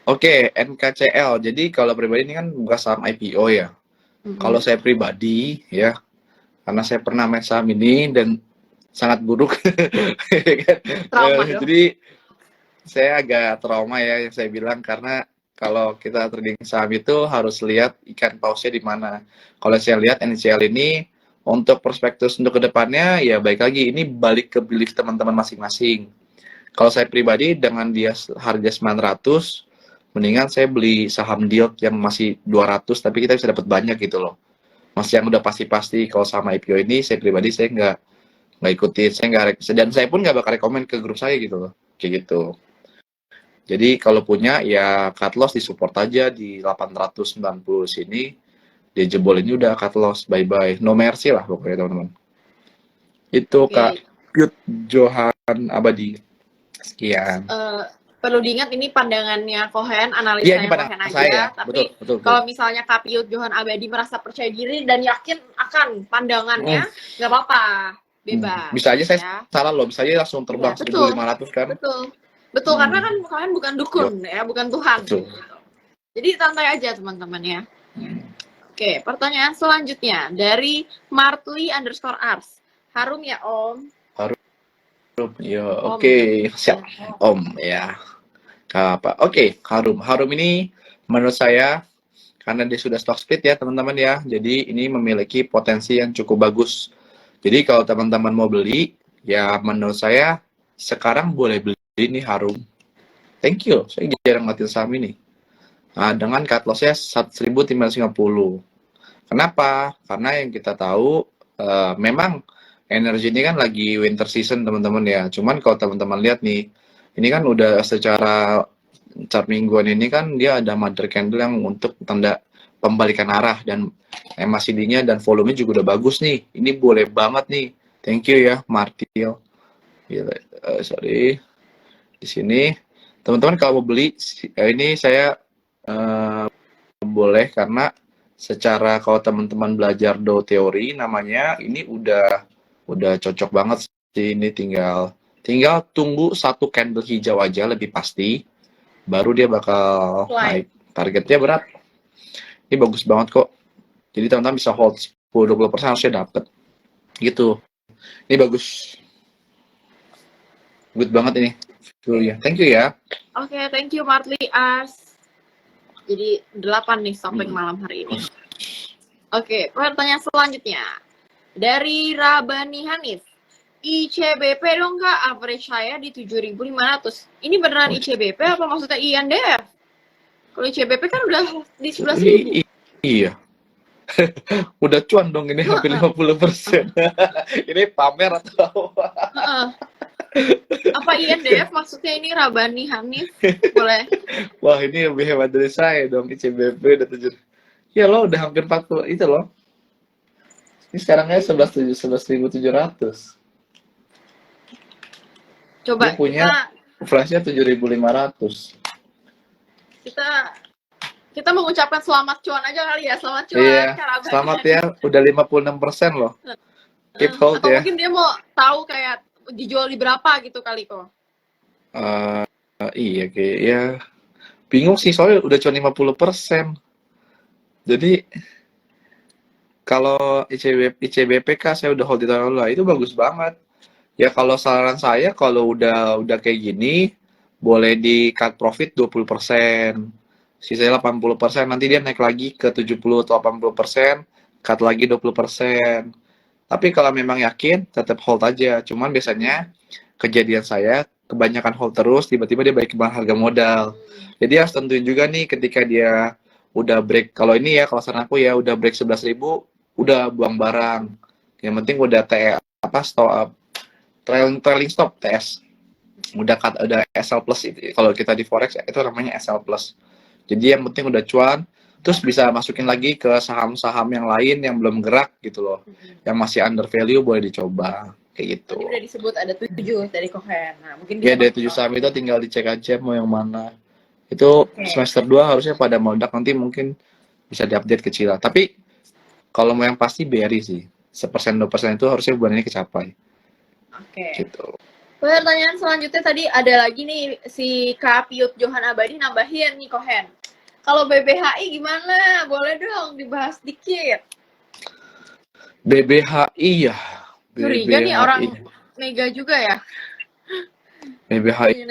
Oke, NKCL. Jadi kalau pribadi ini kan bukan saham IPO ya. Kalau saya pribadi ya, karena saya pernah main saham ini dan sangat buruk. Trauma jadi saya agak trauma ya yang saya bilang, karena kalau kita trading saham itu harus lihat ikan pausnya di mana. Kalau saya lihat NCL ini untuk prospektus untuk kedepannya ya baik lagi ini balik ke belief teman-teman masing-masing. Kalau saya pribadi dengan dia harga 900, mendingan saya beli saham deal yang masih 200 tapi kita bisa dapat banyak gitu loh. Masih yang udah pasti-pasti. Kalau sama IPO ini saya pribadi saya nggak ikutin, saya dan saya pun nggak bakal rekomend ke grup saya gitu loh, kayak gitu. Jadi kalau punya ya cut loss di support aja di 890 sini, dia jebolin udah cut loss, bye bye, no mercy lah pokoknya teman-teman. Itu Kak Piut Johan Abadi. Sekian. Perlu diingat ini pandangannya Cohen, Iya, ini analisanya pada Cohen aja. saya. Tapi Betul. kalau misalnya Kak Piut Johan Abadi merasa percaya diri dan yakin akan pandangannya, nggak apa-apa, bebas. Bisa aja saya ya. salah loh, bisa aja langsung terbang Iya, betul. 1.500 kan. Betul, karena kan kalian bukan dukun ya, bukan Tuhan. Betul. Gitu. Jadi santai aja teman-teman ya. Oke, pertanyaan selanjutnya dari Martli_ars. Harum ya Om. Harum, ya oke. Siap Om ya. Apa? Oke, Harum ini menurut saya karena dia sudah stock split ya teman-teman ya. Jadi ini memiliki potensi yang cukup bagus. Jadi kalau teman-teman mau beli, ya menurut saya sekarang boleh beli nih Harum. Thank you. Saya jarang ngatin saham ini. Nah, dengan cut loss-nya 1.550. Kenapa? Karena yang kita tahu memang energi ini kan lagi winter season teman-teman ya. Cuman kalau teman-teman lihat nih, ini kan udah secara chart mingguan ini kan dia ada mother candle yang untuk tanda pembalikan arah dan MACD-nya dan volume juga udah bagus nih. Ini boleh banget nih. Thank you ya Martil. Sorry. Di sini teman-teman kalau mau beli ini saya boleh karena secara kalau teman-teman belajar Dow teori namanya ini udah cocok banget sih. Ini tinggal tunggu satu candle hijau aja lebih pasti baru dia bakal naik. Targetnya berat. Ini bagus banget kok. Jadi teman-teman bisa hold 10-20% harusnya dapet. Gitu. Ini bagus. Good banget ini. Thank you ya. Oke, thank you Martli_ars. Jadi 8 nih sampai malam hari ini. Oke, pertanyaan selanjutnya dari Rabani Hanif. ICBP dong Kak, average saya di 7.500. Ini beneran ICBP apa maksudnya INDF? Kalau ICBP kan udah di 11.000. Iya. Udah cuan dong ini hampir 50%. Ini pamer atau apa? Apa INDF maksudnya ini Rabani Hanif? Boleh. Wah, ini lebih hebat dari saya dong. ICBP udah 7. Ya lo udah hampir 40 itu loh. Ini sekarangnya 11.700. Coba dia punya flashnya 7.500. Kita mengucapkan selamat cuan aja kali ya. Selamat cuan. Iya, selamat ya. Udah 56% loh. Keep hold atau ya. Mungkin dia mau tahu kayak dijual di berapa gitu kali kok. Iya kayak ya. Bingung sih soalnya udah cuma 50%. Jadi kalau ICBPK saya udah hold di tahun lalu itu bagus banget. Ya kalau saran saya kalau udah kayak gini boleh di cut profit 20%. Sisanya 80%, nanti dia naik lagi ke 70 atau 80%, cut lagi 20%. Tapi kalau memang yakin tetap hold aja. Cuman biasanya kejadian saya kebanyakan hold terus, tiba-tiba dia balik ke harga modal. Jadi harus tentuin juga nih ketika dia udah break. Kalau ini ya, kalau saran aku ya udah break 11.000, udah buang barang. Yang penting udah trailing stop TS. Udah SL plus itu. Kalau kita di forex itu namanya SL plus. Jadi yang penting udah cuan, terus bisa masukin lagi ke saham-saham yang lain yang belum gerak gitu loh. Yang masih under value boleh dicoba kayak gitu. Tadi udah disebut ada 7 dari Cohen. Nah, mungkin ya dari 7 saham itu tinggal dicek aja mau yang mana. Itu semester 2 harusnya pada meledak, nanti mungkin bisa diupdate kecil. Tapi kalau mau yang pasti BRI sih. 1%-2% itu harusnya bulan ini kecapai. Gitu. Pertanyaan selanjutnya tadi ada lagi nih si Kak Piut Johan Abadi nambahin nih Cohen. Kalau BBHI gimana? Boleh dong dibahas dikit. BBHI ya. Curiga nih orang Mega juga ya. BBHI.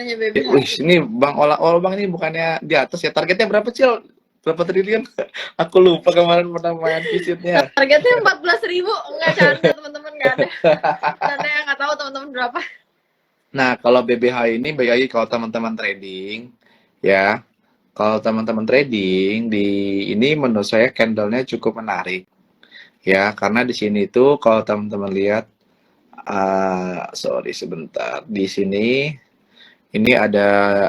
Wih, ini Bang Bang ini bukannya di atas ya? Targetnya berapa Cil? Berapa triliun? Aku lupa kemarin pernah main visitnya. Targetnya 14.000. Enggak canda teman-teman, enggak ada. Karena enggak tahu teman-teman berapa. Nah, kalau BBH ini baik lagi kalau teman-teman trading ya. Kalau teman-teman trading di ini menurut saya candlenya cukup menarik. Ya, karena di sini tuh kalau teman-teman lihat sorry sebentar. Di sini ini ada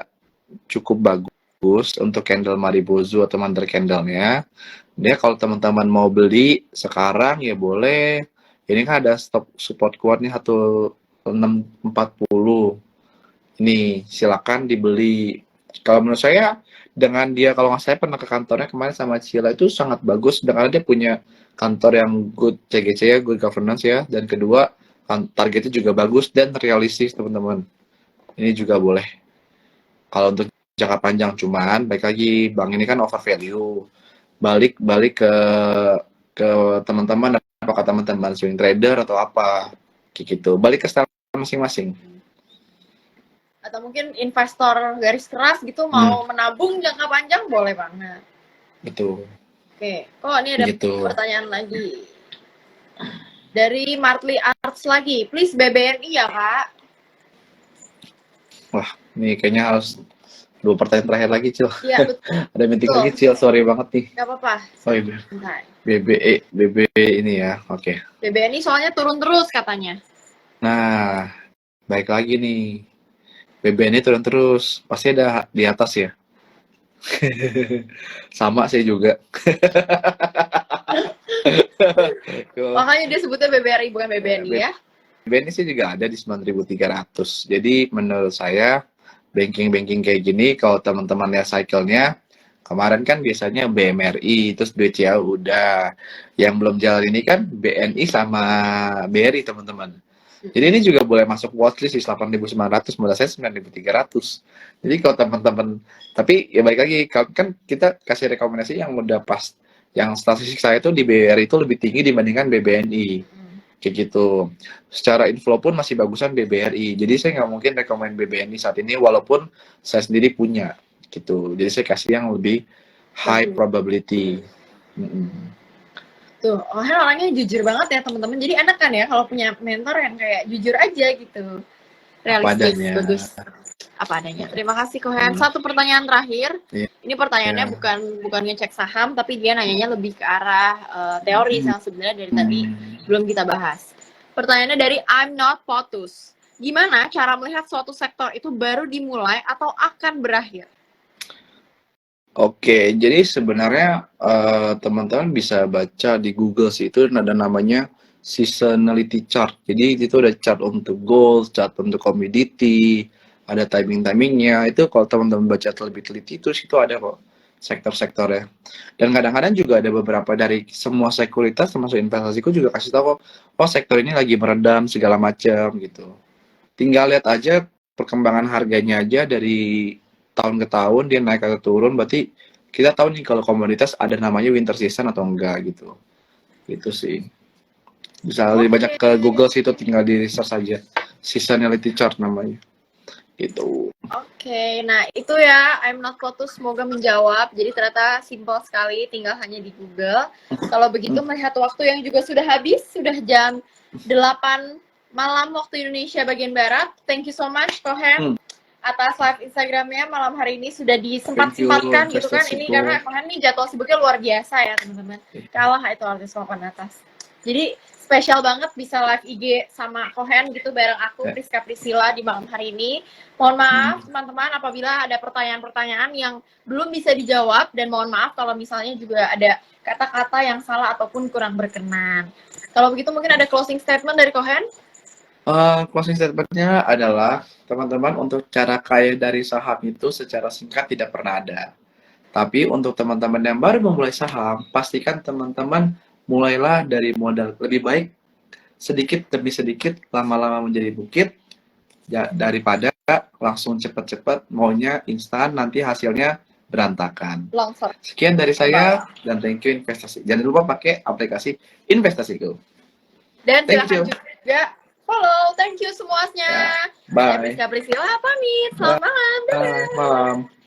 cukup bagus untuk candle Maribozu atau mother candlenya. Dia kalau teman-teman mau beli sekarang ya boleh. Ini kan ada stop support kuat nih 6.40. Ini silakan dibeli. Kalau menurut saya dengan dia, kalau nggak saya pernah ke kantornya kemarin sama Cila, itu sangat bagus dengan dia punya kantor yang good CGC ya, good governance ya, dan kedua targetnya juga bagus dan realistis teman-teman. Ini juga boleh. Kalau untuk jangka panjang, cuman baik lagi bank ini kan over value. Balik ke teman-teman, apakah teman-teman swing trader atau apa kayak gitu. Balik ke style masing-masing. Atau mungkin investor garis keras gitu mau menabung jangka panjang boleh banget. Betul. Oke, kok ini ada Gitu. pertanyaan lagi dari Martley Arts lagi. Please BBNI ya kak. Wah, ini kayaknya harus 2 pertanyaan terakhir lagi, Cil. Iya betul. Ada meeting lagi, Cil. Sorry banget nih. Gak apa-apa. Oh iya, Bentar. BBE ini ya. Oke. BBNI soalnya turun terus katanya. Nah, baik lagi nih. BBNI turun terus. Pasti ada di atas ya. Sama saya juga. Makanya dia sebutnya BBRI bukan BBNI ya. BBNI sih juga ada di 9.300. Jadi menurut saya banking kayak gini, kalau teman-teman lihat cycle-nya, kemarin kan biasanya BMRI, terus BCA udah. Yang belum jalan ini kan BNI sama BRI teman-teman. Jadi ini juga boleh masuk watchlist di 8.900, menurut saya 9.300. Jadi kalau teman-teman, tapi ya balik lagi, kan kita kasih rekomendasi yang udah pas. Yang statistik saya itu di BRI itu lebih tinggi dibandingkan BBNI. Kayak gitu. Secara inflow pun masih bagusan BBRI. Jadi saya nggak mungkin rekomend BBNI saat ini, walaupun saya sendiri punya. Gitu. Jadi saya kasih yang lebih high probability. Tuh, orangnya jujur banget ya teman-teman. Jadi enak kan ya kalau punya mentor yang kayak jujur aja gitu. Realistis, bagus. Apa adanya. Terima kasih Kohen. Satu pertanyaan terakhir. Ini pertanyaannya bukan ngecek saham, tapi dia nanyanya lebih ke arah teori yang sebenarnya dari tadi belum kita bahas. Pertanyaannya dari I'm Not Potus. Gimana cara melihat suatu sektor itu baru dimulai atau akan berakhir? Oke, jadi sebenarnya teman-teman bisa baca di Google sih, itu ada namanya seasonality chart. Jadi itu ada chart untuk gold, chart untuk commodity, ada timing-timingnya. Itu kalau teman-teman baca lebih teliti, itu situ ada kok sektor-sektornya. Dan kadang-kadang juga ada beberapa dari semua sekuritas termasuk investasiku juga kasih tahu kok, oh sektor ini lagi meredam segala macam gitu. Tinggal lihat aja perkembangan harganya aja dari tahun ke tahun dia naik atau turun, berarti kita tahu nih kalau komoditas ada namanya winter season atau enggak gitu. Gitu sih. Bisa lebih banyak ke Google sih, itu tinggal di search saja. Seasonality chart namanya. Gitu. Oke, nah itu ya I'm Not Potus, semoga menjawab. Jadi ternyata simpel sekali, tinggal hanya di Google. Kalau begitu melihat waktu yang juga sudah habis, sudah jam 8 malam waktu Indonesia bagian Barat. Thank you so much Kohen atas live Instagramnya malam hari ini sudah disempat-sempatkan gitu kan. Ini karena Kohen nih jadwal sibuknya luar biasa ya teman-teman. Kalah itu artis papan atas. Jadi spesial banget bisa live IG sama Kohen gitu bareng aku Priska Priscilla di malam hari ini. Mohon maaf teman-teman apabila ada pertanyaan-pertanyaan yang belum bisa dijawab, dan mohon maaf kalau misalnya juga ada kata-kata yang salah ataupun kurang berkenan. Kalau begitu mungkin ada closing statement dari Kohen? Closing statement-nya adalah teman-teman, untuk cara kaya dari saham itu secara singkat tidak pernah ada. Tapi untuk teman-teman yang baru memulai saham, pastikan teman-teman mulailah dari modal. Lebih baik sedikit demi sedikit, lama-lama menjadi bukit, ya, daripada langsung cepat-cepat maunya instan, nanti hasilnya berantakan. Longsor. Sekian dari saya, dan thank you investasi. Jangan lupa pakai aplikasi Investasiku. Dan silakan juga follow. Thank you semuanya. Bye. Saya Priska Priscilla pamit. Selamat malam. Malam.